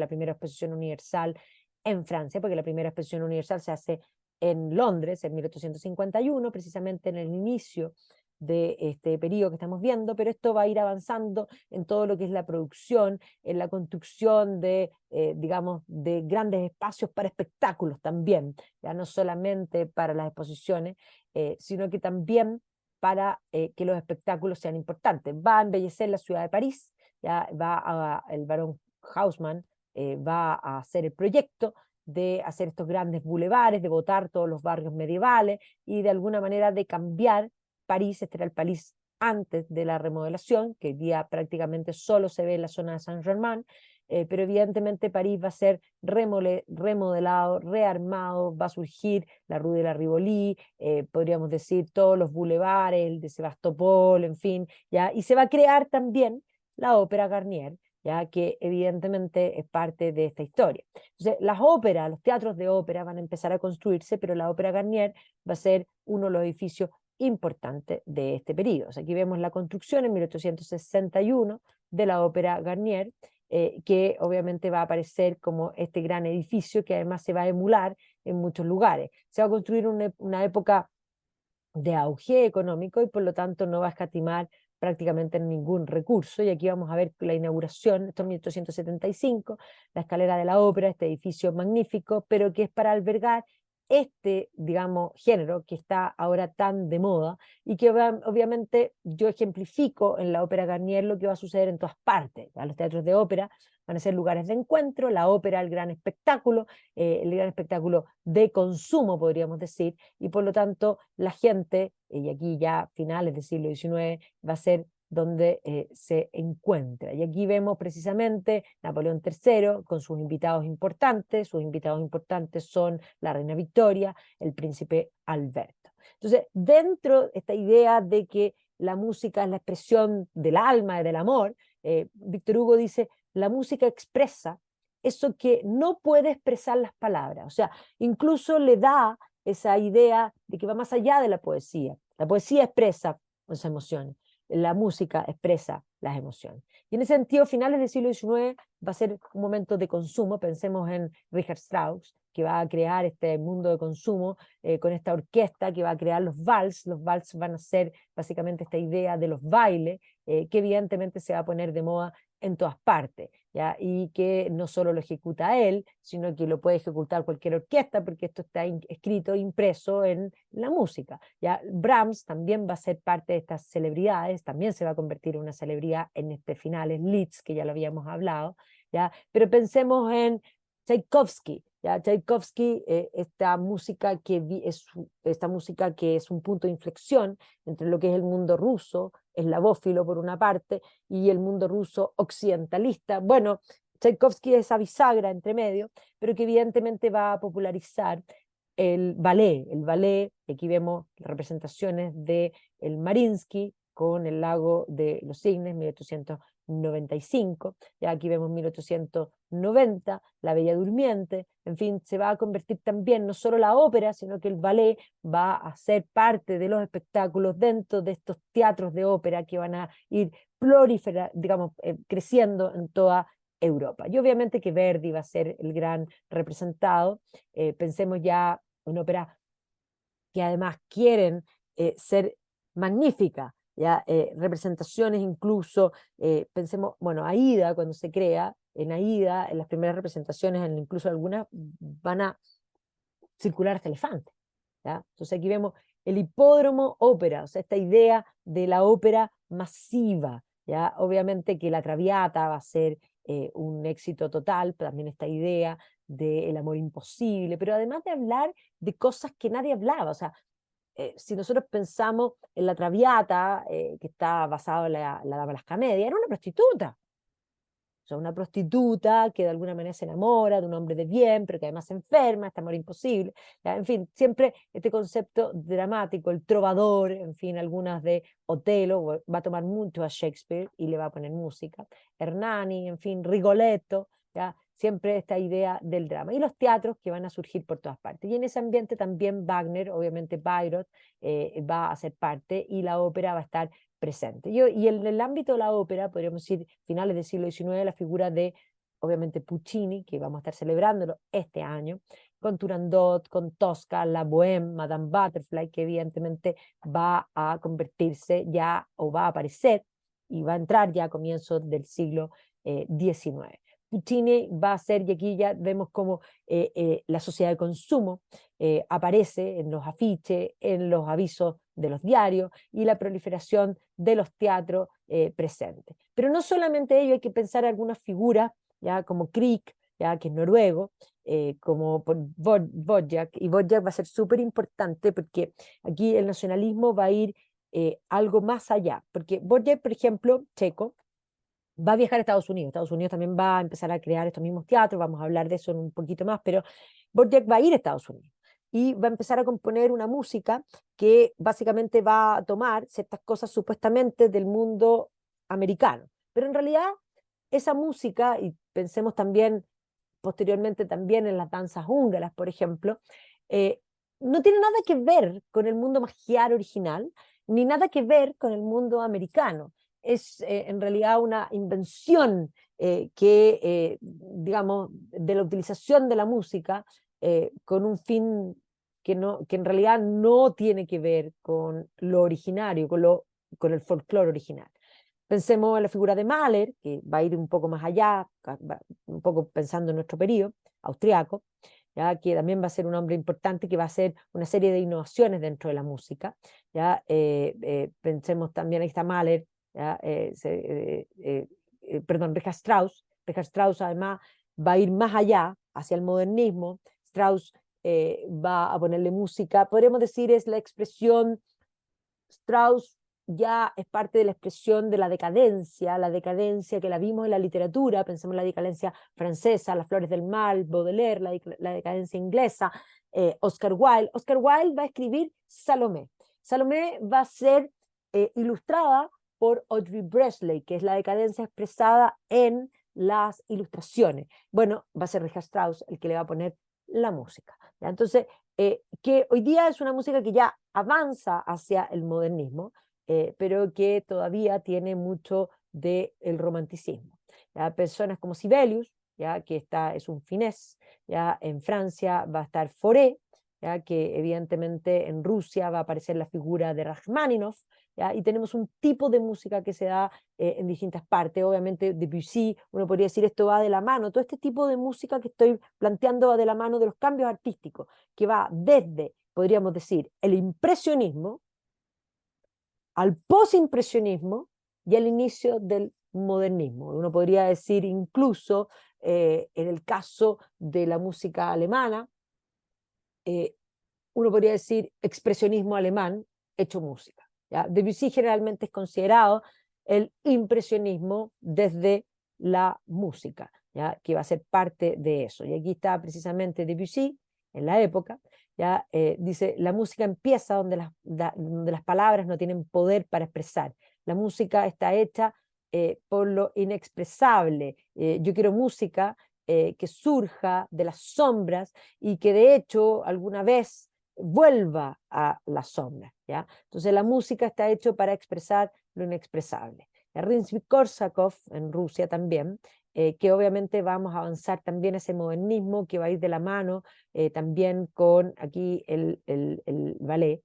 primera exposición universal en Francia, porque la primera exposición universal se hace en Londres en 1851, precisamente en el inicio de este periodo que estamos viendo, pero esto va a ir avanzando en todo lo que es la producción, en la construcción de, digamos, de grandes espacios para espectáculos también, ya no solamente para las exposiciones, sino que también para que los espectáculos sean importantes. Va a embellecer la ciudad de París, ya el barón Haussmann va a hacer el proyecto de hacer estos grandes bulevares, de botar todos los barrios medievales y de alguna manera de cambiar París. Este era el París antes de la remodelación, que hoy día prácticamente solo se ve en la zona de Saint-Germain, pero evidentemente París va a ser remodelado, rearmado, va a surgir la Rue de la Rivoli, podríamos decir todos los bulevares, el de Sebastopol, en fin, ¿ya? Y se va a crear también la Ópera Garnier, ya que evidentemente es parte de esta historia. Entonces, las óperas, los teatros de ópera van a empezar a construirse, pero la Ópera Garnier va a ser uno de los edificios importantes de este periodo. O sea, aquí vemos la construcción en 1861 de la Ópera Garnier, que obviamente va a aparecer como este gran edificio que además se va a emular en muchos lugares. Se va a construir una época de auge económico y por lo tanto no va a escatimar prácticamente en ningún recurso. Y aquí vamos a ver la inauguración, esto en 1875, la escalera de la ópera, este edificio magnífico, pero que es para albergar este, digamos, género que está ahora tan de moda y que obviamente yo ejemplifico en la Ópera Garnier lo que va a suceder en todas partes. ¿Ya? Los teatros de ópera van a ser lugares de encuentro, la ópera el gran espectáculo de consumo, podríamos decir, y por lo tanto la gente, y aquí ya finales del siglo XIX, va a ser donde se encuentra. Y aquí vemos precisamente Napoleón III con sus invitados importantes son la reina Victoria, el príncipe Alberto. Entonces, dentro de esta idea de que la música es la expresión del alma y del amor, Víctor Hugo dice, la música expresa eso que no puede expresar las palabras, o sea, incluso le da esa idea de que va más allá de la poesía. La poesía expresa las emociones, la música expresa las emociones. Y en ese sentido, finales del siglo XIX va a ser un momento de consumo. Pensemos en Richard Strauss, que va a crear este mundo de consumo con esta orquesta que va a crear los vals. Los vals van a ser básicamente esta idea de los bailes, que evidentemente se va a poner de moda en todas partes, ¿ya? Y que no solo lo ejecuta él, sino que lo puede ejecutar cualquier orquesta, porque esto está escrito, impreso en la música, ¿ya? Brahms también va a ser parte de estas celebridades, también se va a convertir en una celebridad en este final, en Liszt, que ya lo habíamos hablado, ¿ya? Pero pensemos en Tchaikovsky, ¿ya? Tchaikovsky, esta música que es un punto de inflexión entre lo que es el mundo ruso, eslavófilo por una parte, y el mundo ruso occidentalista. Bueno, Tchaikovsky es esa bisagra entre medio, pero que evidentemente va a popularizar el ballet, aquí vemos representaciones de el Mariinsky con el Lago de los Cisnes, 1895, ya aquí vemos 1890, La Bella Durmiente, en fin, se va a convertir también no solo la ópera, sino que el ballet va a ser parte de los espectáculos dentro de estos teatros de ópera que van a ir creciendo en toda Europa. Y obviamente que Verdi va a ser el gran representado. Pensemos ya en ópera que además quieren ser magníficas, ¿ya? Representaciones incluso, pensemos, bueno, Aida cuando se crea, en Aida, en las primeras representaciones, incluso algunas van a circular hasta elefantes, ¿ya? Entonces aquí vemos el hipódromo ópera, o sea, esta idea de la ópera masiva, ¿ya? Obviamente que la Traviata va a ser un éxito total, pero también esta idea del amor imposible, pero además de hablar de cosas que nadie hablaba, o sea, si nosotros pensamos en la Traviata, que está basada en la Dama de las Camelias, era una prostituta. O sea, una prostituta que de alguna manera se enamora de un hombre de bien, pero que además se enferma, este amor imposible. ¿Ya? En fin, siempre este concepto dramático, el trovador, en fin, algunas de Otelo, va a tomar mucho a Shakespeare y le va a poner música. Hernani, en fin, Rigoletto, ¿ya? Siempre esta idea del drama. Y los teatros que van a surgir por todas partes. Y en ese ambiente también Wagner, obviamente Bayreuth, va a ser parte y la ópera va a estar presente. Y en el ámbito de la ópera, podríamos decir, finales del siglo XIX, la figura de, obviamente, Puccini, que vamos a estar celebrándolo este año, con Turandot, con Tosca, La Bohème, Madame Butterfly, que evidentemente va a convertirse ya, o va a aparecer, y va a entrar ya a comienzos del siglo XIX. Puccini va a ser, y aquí ya vemos cómo la sociedad de consumo aparece en los afiches, en los avisos de los diarios y la proliferación de los teatros presentes. Pero no solamente ello, hay que pensar algunas figuras, ya como Grieg, ya que es noruego, como Wojciech, y Wojciech va a ser súper importante porque aquí el nacionalismo va a ir algo más allá, porque Wojciech, por ejemplo, checo, va a viajar a Estados Unidos. Estados Unidos también va a empezar a crear estos mismos teatros, vamos a hablar de eso en un poquito más, pero Borjak va a ir a Estados Unidos y va a empezar a componer una música que básicamente va a tomar ciertas cosas supuestamente del mundo americano. Pero en realidad esa música, y pensemos también posteriormente también en las danzas húngaras, por ejemplo, eh, no tiene nada que ver con el mundo magiar original, ni nada que ver con el mundo americano. Es en realidad una invención digamos, de la utilización de la música con un fin que en realidad no tiene que ver con lo originario, con el folclore original. Pensemos en la figura de Mahler, que va a ir un poco más allá, un poco pensando en nuestro periodo austriaco, ¿ya? Que también va a ser un hombre importante, que va a hacer una serie de innovaciones dentro de la música. ¿Ya? Pensemos también, ahí está Mahler, ¿ya? Perdón, Richard Strauss. Richard Strauss además va a ir más allá, hacia el modernismo. Strauss va a ponerle música, podríamos decir es la expresión, Strauss ya es parte de la expresión de la decadencia que la vimos en la literatura, pensemos en la decadencia francesa, Las Flores del Mal, Baudelaire, la decadencia inglesa, Oscar Wilde. Oscar Wilde va a escribir Salomé. Salomé va a ser ilustrada por Audrey Bresley, que es la decadencia expresada en las ilustraciones. Bueno, va a ser Richard Strauss el que le va a poner la música. ¿Ya? Entonces, que hoy día es una música que ya avanza hacia el modernismo, pero que todavía tiene mucho del romanticismo. ¿Ya? Personas como Sibelius, ¿ya? Que es un finés, ¿ya? En Francia va a estar Fauré, ¿ya? Que evidentemente en Rusia va a aparecer la figura de Rachmaninoff, ¿ya? Y tenemos un tipo de música que se da en distintas partes. Obviamente Debussy, uno podría decir esto va de la mano, todo este tipo de música que estoy planteando va de la mano de los cambios artísticos, que va desde, podríamos decir, el impresionismo al posimpresionismo y al inicio del modernismo. Uno podría decir incluso, en el caso de la música alemana, eh, uno podría decir expresionismo alemán hecho música. ¿Ya? Debussy generalmente es considerado el impresionismo desde la música, ¿ya? Que va a ser parte de eso. Y aquí está precisamente Debussy en la época, ¿ya? Dice, la música empieza donde las palabras no tienen poder para expresar. La música está hecha por lo inexpresable. Yo quiero música que surja de las sombras y que de hecho alguna vez vuelva a la sombra, ¿ya? Entonces la música está hecha para expresar lo inexpresable. Rimsky-Korsakov en Rusia también, que obviamente vamos a avanzar también ese modernismo que va a ir de la mano también con aquí el ballet.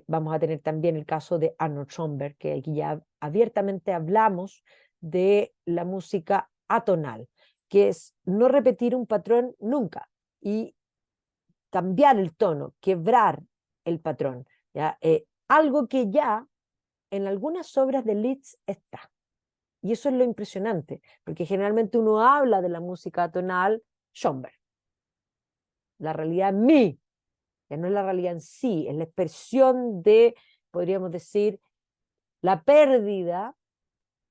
Vamos a tener también el caso de Arnold Schoenberg, que aquí ya abiertamente hablamos de la música atonal, que es no repetir un patrón nunca y cambiar el tono, quebrar el patrón, ¿ya? Algo que ya en algunas obras de Liszt está. Y eso es lo impresionante, porque generalmente uno habla de la música atonal, Schoenberg. La realidad en mí, que no es la realidad en sí, es la expresión de, podríamos decir, la pérdida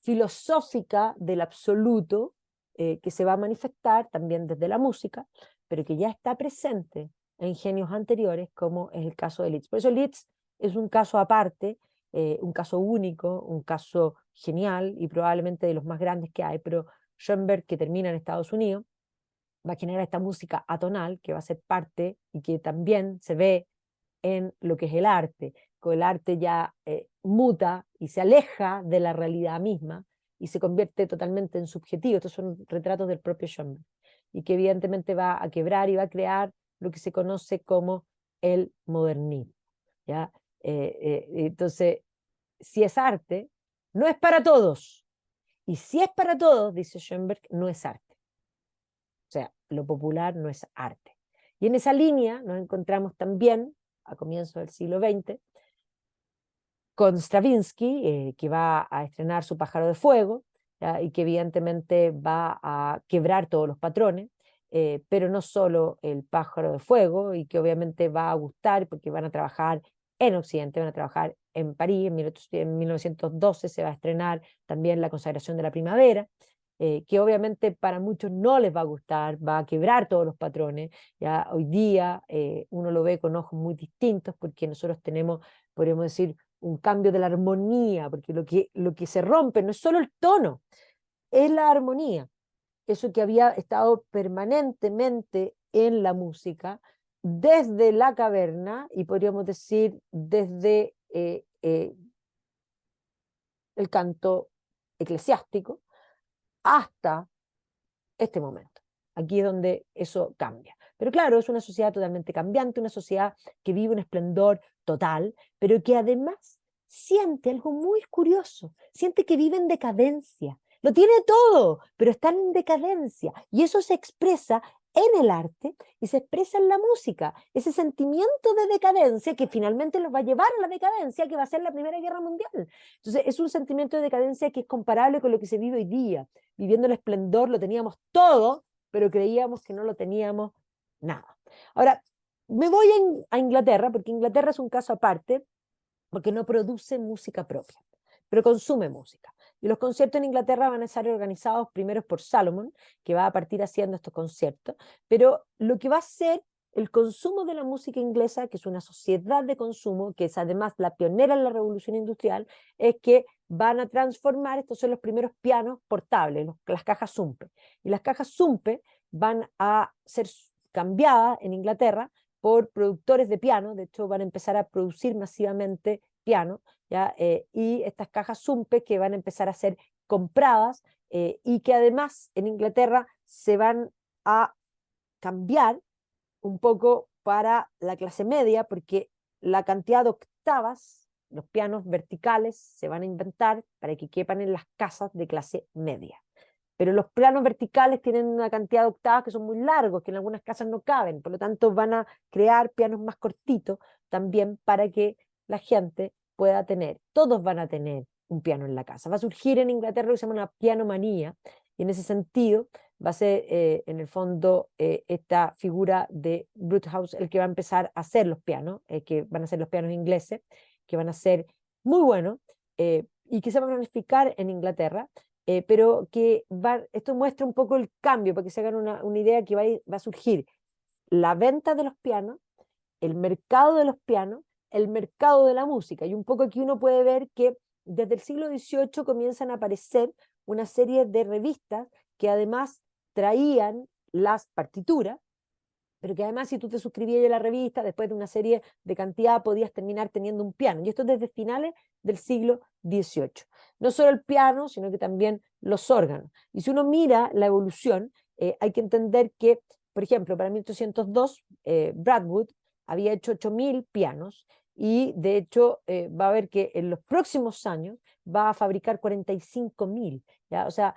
filosófica del absoluto que se va a manifestar también desde la música, pero que ya está presente en genios anteriores, como es el caso de Liszt. Por eso Liszt es un caso aparte, un caso único, un caso genial y probablemente de los más grandes que hay, pero Schoenberg, que termina en Estados Unidos, va a generar esta música atonal que va a ser parte y que también se ve en lo que es el arte, que el arte ya muta y se aleja de la realidad misma y se convierte totalmente en subjetivo. Estos son retratos del propio Schoenberg y que evidentemente va a quebrar y va a crear lo que se conoce como el modernismo, ¿ya? Entonces, si es arte, no es para todos. Y si es para todos, dice Schoenberg, no es arte. O sea, lo popular no es arte. Y en esa línea nos encontramos también, a comienzos del siglo XX, con Stravinsky, que va a estrenar su Pájaro de Fuego, ¿ya? Y que evidentemente va a quebrar todos los patrones, pero no solo el Pájaro de Fuego, y que obviamente va a gustar porque van a trabajar en Occidente, van a trabajar en París, en 1912 se va a estrenar también La Consagración de la Primavera, que obviamente para muchos no les va a gustar, va a quebrar todos los patrones. Ya hoy día uno lo ve con ojos muy distintos porque nosotros tenemos, podríamos decir, un cambio de la armonía, porque lo que se rompe no es solo el tono, es la armonía. Eso que había estado permanentemente en la música desde la caverna y podríamos decir desde el canto eclesiástico hasta este momento. Aquí es donde eso cambia. Pero claro, es una sociedad totalmente cambiante, una sociedad que vive un esplendor total, pero que además siente algo muy curioso, siente que vive en decadencia. Lo tiene todo, pero está en decadencia. Y eso se expresa en el arte y se expresa en la música. Ese sentimiento de decadencia que finalmente los va a llevar a la decadencia que va a ser la Primera Guerra Mundial. Entonces es un sentimiento de decadencia que es comparable con lo que se vive hoy día. Viviendo el esplendor lo teníamos todo, pero creíamos que no lo teníamos nada. Ahora, me voy a Inglaterra, porque Inglaterra es un caso aparte, porque no produce música propia, pero consume música. Y los conciertos en Inglaterra van a estar organizados primero por Salomon, que va a partir haciendo estos conciertos, pero lo que va a ser el consumo de la música inglesa, que es una sociedad de consumo, que es además la pionera en la revolución industrial, es que van a transformar, estos son los primeros pianos portables, las cajas Zumpe. Y las cajas Zumpe van a ser cambiadas en Inglaterra por productores de piano, de hecho van a empezar a producir masivamente pianos, ¿ya? Y estas cajas Zumpe que van a empezar a ser compradas y que además en Inglaterra se van a cambiar un poco para la clase media, porque la cantidad de octavas, los pianos verticales, se van a inventar para que quepan en las casas de clase media. Pero los planos verticales tienen una cantidad de octavas que son muy largos, que en algunas casas no caben, por lo tanto van a crear pianos más cortitos también para que la gente pueda tener, todos van a tener un piano en la casa. Va a surgir en Inglaterra lo que se llama una pianomanía, y en ese sentido va a ser en el fondo esta figura de Bruthouse el que va a empezar a hacer los pianos, que van a ser los pianos ingleses, que van a ser muy buenos y que se van a planificar en Inglaterra, pero que esto muestra un poco el cambio, para que se hagan una idea que va a surgir la venta de los pianos, el mercado de los pianos, el mercado de la música. Y un poco aquí uno puede ver que desde el siglo XVIII comienzan a aparecer una serie de revistas que además traían las partituras, pero que además si tú te suscribías a la revista, después de una serie de cantidad podías terminar teniendo un piano. Y esto desde finales del siglo XVIII. No solo el piano, sino que también los órganos. Y si uno mira la evolución, hay que entender que, por ejemplo, para 1802, Bradwood había hecho 8.000 pianos y de hecho va a ver que en los próximos años va a fabricar 45.000. ¿Ya? O sea,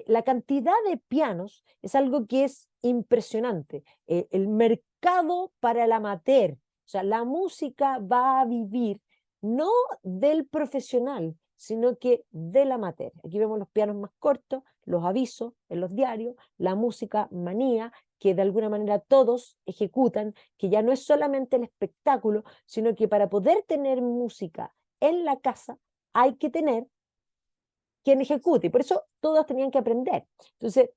la cantidad de pianos es algo que es impresionante. El mercado para el amateur, o sea, la música va a vivir no del profesional, sino que del amateur. Aquí vemos los pianos más cortos, los avisos en los diarios, la música manía, que de alguna manera todos ejecutan, que ya no es solamente el espectáculo, sino que para poder tener música en la casa hay que tener quien ejecute, y por eso todos tenían que aprender. Entonces,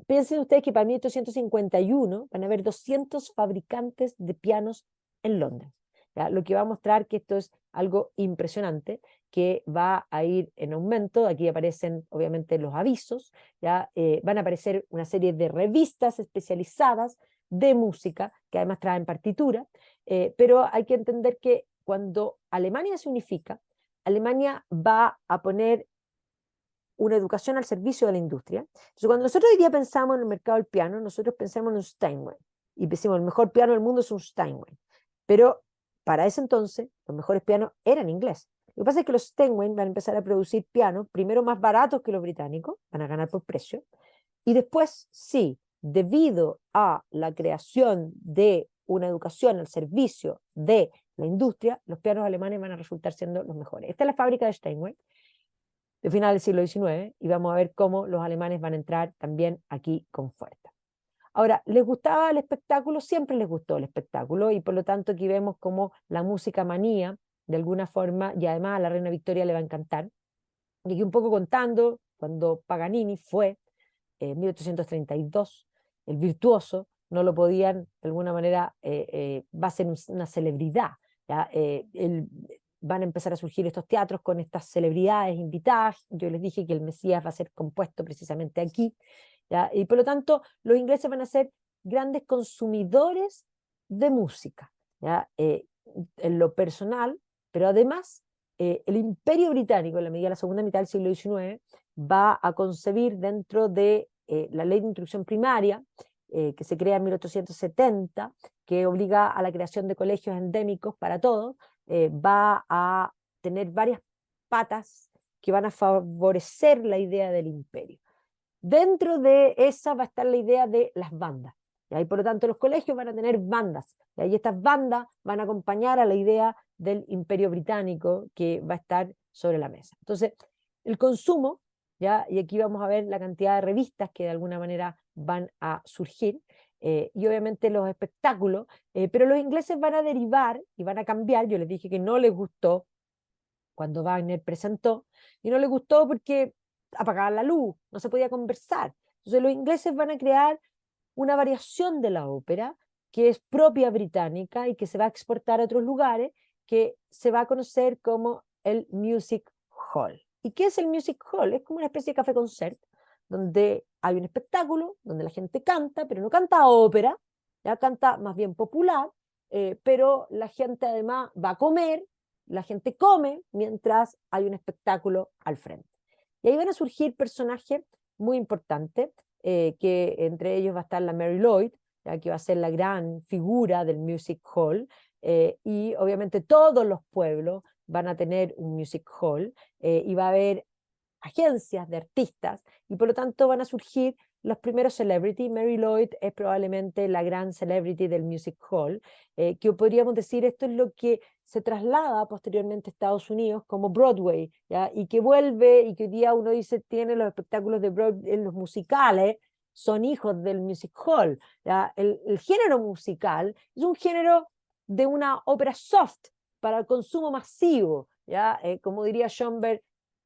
piensen ustedes que para 1851 van a haber 200 fabricantes de pianos en Londres, ¿ya? Lo que va a mostrar que esto es algo impresionante, que va a ir en aumento. Aquí aparecen obviamente los avisos, ¿ya? Van a aparecer una serie de revistas especializadas de música, que además traen partitura, pero hay que entender que cuando Alemania se unifica, Alemania va a poner una educación al servicio de la industria. Entonces, cuando nosotros hoy día pensamos en el mercado del piano, nosotros pensamos en un Steinway y decimos, el mejor piano del mundo es un Steinway. Pero para ese entonces, los mejores pianos eran inglés. Lo que pasa es que los Steinway van a empezar a producir pianos, primero más baratos que los británicos, van a ganar por precio, y después, sí, debido a la creación de una educación al servicio de la industria, los pianos alemanes van a resultar siendo los mejores. Esta es la fábrica de Steinway de final del siglo XIX, y vamos a ver cómo los alemanes van a entrar también aquí con fuerza. Ahora, ¿les gustaba el espectáculo? Siempre les gustó el espectáculo, y por lo tanto aquí vemos cómo la música manía, de alguna forma, y además a la reina Victoria le va a encantar. Y aquí un poco contando, cuando Paganini fue, en 1832, el virtuoso, no lo podían, de alguna manera, va a ser una celebridad, ¿ya? Van a empezar a surgir estos teatros con estas celebridades invitadas. Yo les dije que el Mesías va a ser compuesto precisamente aquí, ¿ya? Y por lo tanto los ingleses van a ser grandes consumidores de música, ¿ya? En lo personal, pero además el Imperio Británico, en la medida de la segunda mitad del siglo XIX, va a concebir dentro de la ley de instrucción primaria, que se crea en 1870, que obliga a la creación de colegios endémicos para todos, va a tener varias patas que van a favorecer la idea del imperio. Dentro de esa va a estar la idea de las bandas, ¿ya? Y por lo tanto los colegios van a tener bandas, ¿ya? Y estas bandas van a acompañar a la idea del imperio británico que va a estar sobre la mesa. Entonces, el consumo, ¿ya? Y aquí vamos a ver la cantidad de revistas que de alguna manera van a surgir, y obviamente los espectáculos, pero los ingleses van a derivar y van a cambiar. Yo les dije que no les gustó cuando Wagner presentó, y no les gustó porque apagaban la luz, no se podía conversar. Entonces los ingleses van a crear una variación de la ópera que es propia británica y que se va a exportar a otros lugares, que se va a conocer como el Music Hall. ¿Y qué es el Music Hall? Es como una especie de café concert, donde hay un espectáculo, donde la gente canta, pero no canta ópera, ya canta más bien popular, pero la gente además va a comer, la gente come mientras hay un espectáculo al frente. Y ahí van a surgir personajes muy importantes, que entre ellos va a estar la Mary Lloyd, ya que va a ser la gran figura del music hall, y obviamente todos los pueblos van a tener un music hall, y va a haber agencias de artistas, y por lo tanto van a surgir los primeros celebrities. Mary Lloyd es probablemente la gran celebrity del music hall, que podríamos decir esto es lo que se traslada posteriormente a Estados Unidos como Broadway, ¿ya? Y que vuelve, y que hoy día uno dice tiene los espectáculos de Broadway, los musicales son hijos del music hall, ¿ya? El género musical es un género de una ópera soft para el consumo masivo, ¿ya? Como diría Schoenberg,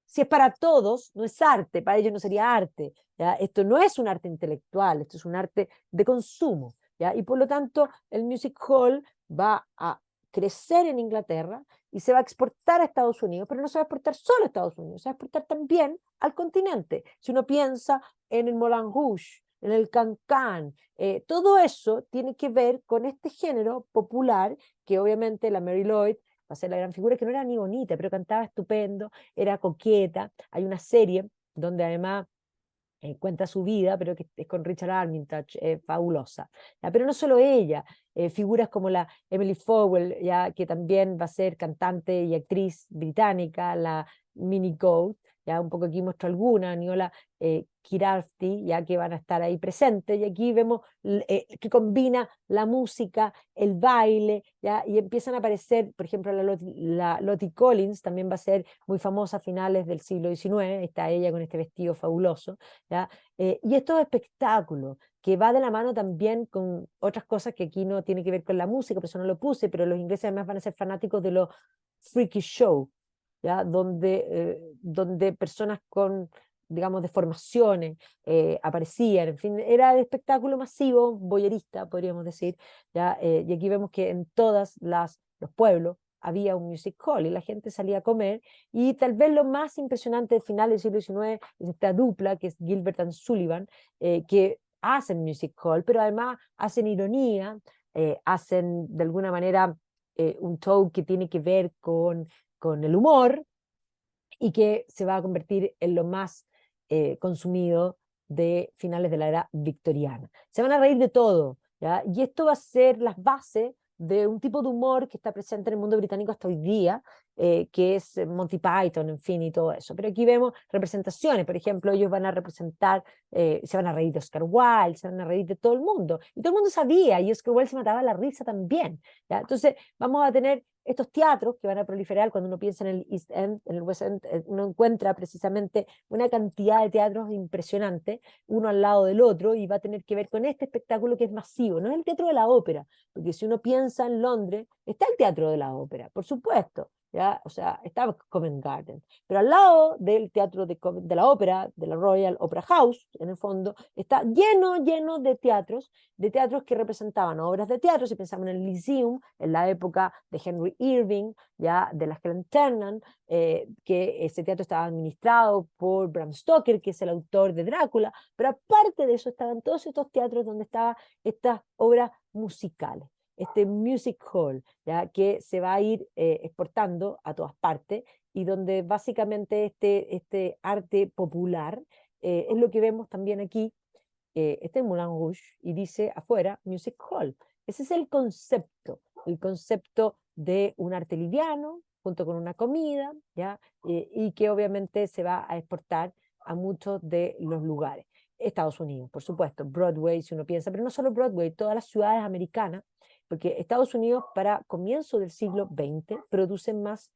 si es para todos, no es arte, para ellos no sería arte, ¿ya? Esto no es un arte intelectual, esto es un arte de consumo, ¿ya? Y por lo tanto el music hall va a crecer en Inglaterra y se va a exportar a Estados Unidos, pero no se va a exportar solo a Estados Unidos, se va a exportar también al continente. Si uno piensa en el Moulin Rouge, en el Cancan, todo eso tiene que ver con este género popular que obviamente la Mary Lloyd va a ser la gran figura, que no era ni bonita, pero cantaba estupendo, era coqueta. Hay una serie donde además cuenta su vida, pero que es con Richard Armitage, fabulosa. ¿Ya? Pero no solo ella, figuras como la Emily Fowell, ya, que también va a ser cantante y actriz británica, la Minnie Goat, ya un poco aquí muestro alguna, Niola Kirarty, ya que van a estar ahí presentes, y aquí vemos que combina la música, el baile, ya, y empiezan a aparecer, por ejemplo, la Lottie Collins también va a ser muy famosa a finales del siglo XIX, está ella con este vestido fabuloso, ¿ya? Y estos espectáculos, que va de la mano también con otras cosas que aquí no tiene que ver con la música, por eso no lo puse, pero los ingleses además van a ser fanáticos de los freaky show, ¿ya? Donde personas con, digamos, deformaciones aparecían, en fin, era de espectáculo masivo, boyerista, podríamos decir, ¿ya? Y aquí vemos que en todas los pueblos había un music hall y la gente salía a comer, y tal vez lo más impresionante del final del siglo XIX es esta dupla que es Gilbert and Sullivan, que hacen music hall, pero además hacen ironía, hacen de alguna manera un show que tiene que ver con el humor, y que se va a convertir en lo más consumido de finales de la era victoriana. Se van a reír de todo, ¿ya? Y esto va a ser las bases de un tipo de humor que está presente en el mundo británico hasta hoy día, que es Monty Python, en fin, y todo eso. Pero aquí vemos representaciones, por ejemplo, ellos van a representar, se van a reír de Oscar Wilde, se van a reír de todo el mundo, y todo el mundo sabía, y Oscar Wilde se mataba la risa también, ¿ya? Entonces vamos a tener estos teatros que van a proliferar. Cuando uno piensa en el East End, en el West End, uno encuentra precisamente una cantidad de teatros impresionante, uno al lado del otro, y va a tener que ver con este espectáculo que es masivo. No es el teatro de la ópera, porque si uno piensa en Londres, está el teatro de la ópera, por supuesto, ¿ya? O sea, está Covent Garden, pero al lado del teatro de la ópera, de la Royal Opera House, en el fondo, está lleno de teatros que representaban obras de teatro. Si pensamos en el Lyceum, en la época de Henry Irving, ya de las Clanternan, que ese teatro estaba administrado por Bram Stoker, que es el autor de Drácula, pero aparte de eso estaban todos estos teatros donde estaban estas obras musicales, este music hall, ya que se va a ir exportando a todas partes, y donde básicamente este arte popular es lo que vemos también aquí. Este es Moulin Rouge y dice afuera Music Hall. Ese es el concepto de un arte liviano junto con una comida, ¿ya? Y que obviamente se va a exportar a muchos de los lugares. Estados Unidos, por supuesto, Broadway, si uno piensa, pero no solo Broadway, todas las ciudades americanas, porque Estados Unidos para comienzo del siglo XX producen más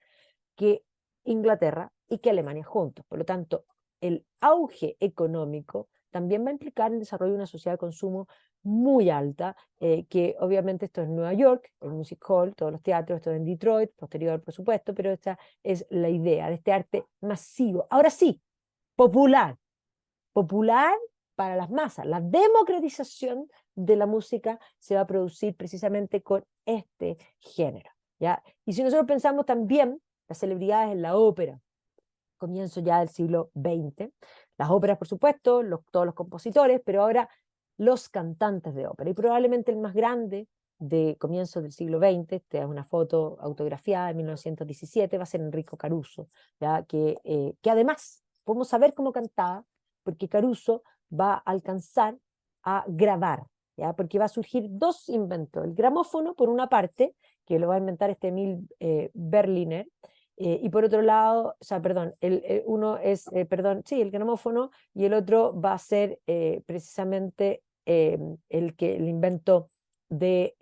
que Inglaterra y que Alemania juntos. Por lo tanto, el auge económico también va a implicar el desarrollo de una sociedad de consumo muy alta, que obviamente esto es en Nueva York, el Music Hall, todos los teatros, esto es en Detroit, posterior por supuesto, pero esta es la idea de este arte masivo. Ahora sí, popular, popular para las masas. La democratización de la música se va a producir precisamente con este género, ¿ya? Y si nosotros pensamos también las celebridades en la ópera, comienzo ya del siglo XX, las óperas, por supuesto, todos los compositores, pero ahora los cantantes de ópera. Y probablemente el más grande de comienzos del siglo XX, esta es una foto autografiada de 1917, va a ser Enrico Caruso, ¿ya? Que además podemos saber cómo cantaba, porque Caruso va a alcanzar a grabar, ¿ya? Porque va a surgir dos inventos, el gramófono por una parte, que lo va a inventar este Emil Berliner, y por otro lado, o sea, perdón, uno es, perdón, sí, el gramófono, y el otro va a ser precisamente el invento de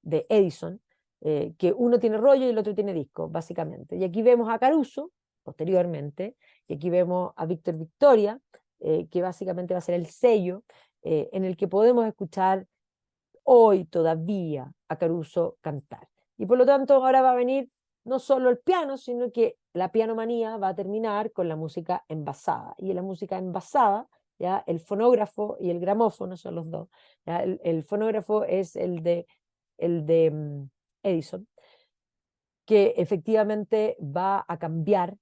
Edison, que uno tiene rollo y el otro tiene disco, básicamente. Y aquí vemos a Caruso, posteriormente, y aquí vemos a Víctor Victoria, que básicamente va a ser el sello en el que podemos escuchar hoy todavía a Caruso cantar. Y por lo tanto ahora va a venir no solo el piano, sino que la pianomanía va a terminar con la música envasada. Y en la música envasada, ¿ya? El fonógrafo y el gramófono son los dos. ¿Ya? El fonógrafo es el de Edison, que efectivamente va a cambiar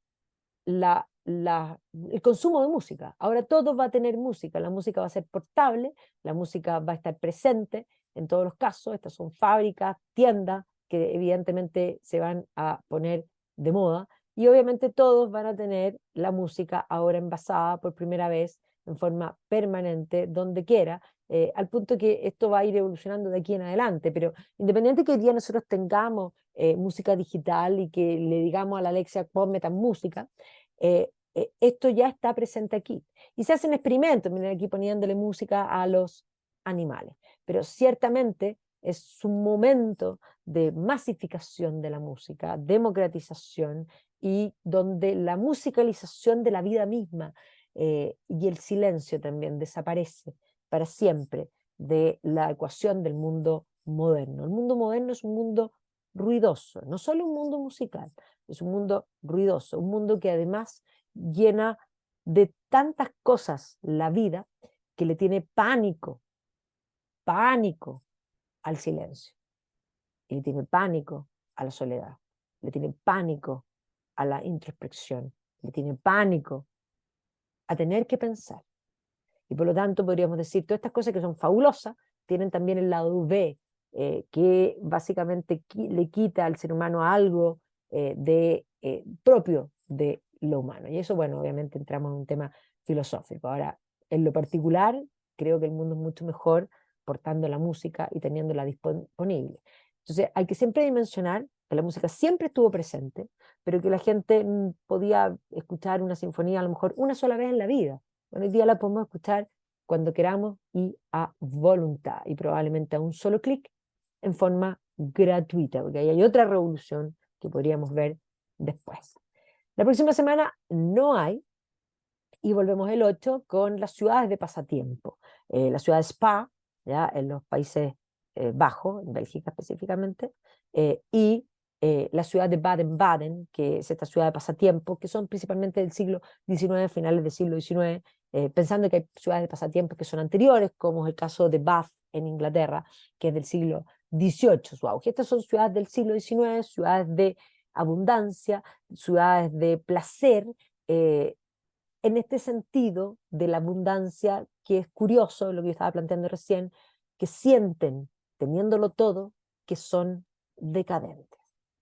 el consumo de música. Ahora todo va a tener música, la música va a ser portable, la música va a estar presente en todos los casos. Estas son fábricas, tiendas que evidentemente se van a poner de moda, y obviamente todos van a tener la música ahora envasada por primera vez en forma permanente, donde quiera, al punto que esto va a ir evolucionando de aquí en adelante. Pero independiente que hoy día nosotros tengamos música digital y que le digamos a la Alexia, ponme tan música, esto ya está presente aquí. Y se hacen experimentos, miren aquí poniéndole música a los animales. Pero ciertamente es un momento de masificación de la música, democratización, y donde la musicalización de la vida misma y el silencio también desaparece para siempre de la ecuación del mundo moderno. El mundo moderno es un mundo ruidoso, no solo un mundo musical, es un mundo ruidoso, un mundo que además llena de tantas cosas la vida, que le tiene pánico al silencio, y le tiene pánico a la soledad, le tiene pánico a la introspección, le tiene pánico a tener que pensar. Y por lo tanto podríamos decir, todas estas cosas que son fabulosas tienen también el lado B, que básicamente le quita al ser humano algo propio de lo humano. Y eso, bueno, obviamente entramos en un tema filosófico. Ahora, en lo particular, creo que el mundo es mucho mejor portando la música y teniéndola disponible. Entonces, hay que siempre dimensionar que la música siempre estuvo presente, pero que la gente podía escuchar una sinfonía a lo mejor una sola vez en la vida. Bueno, hoy día la podemos escuchar cuando queramos y a voluntad, y probablemente a un solo clic, en forma gratuita, porque ahí hay otra revolución que podríamos ver después. La próxima semana no hay, y volvemos el 8 con las ciudades de pasatiempo. La ciudad de Spa, ¿ya? En los Países Bajos, en Bélgica específicamente, y la ciudad de Baden-Baden, que es esta ciudad de pasatiempo, que son principalmente del siglo XIX, finales del siglo XIX, pensando que hay ciudades de pasatiempo que son anteriores, como es el caso de Bath en Inglaterra, que es del siglo XVIII, su auge. Estas son ciudades del siglo XIX, ciudades de abundancia, ciudades de placer, en este sentido de la abundancia, que es curioso lo que yo estaba planteando recién, que sienten, teniéndolo todo, que son decadentes.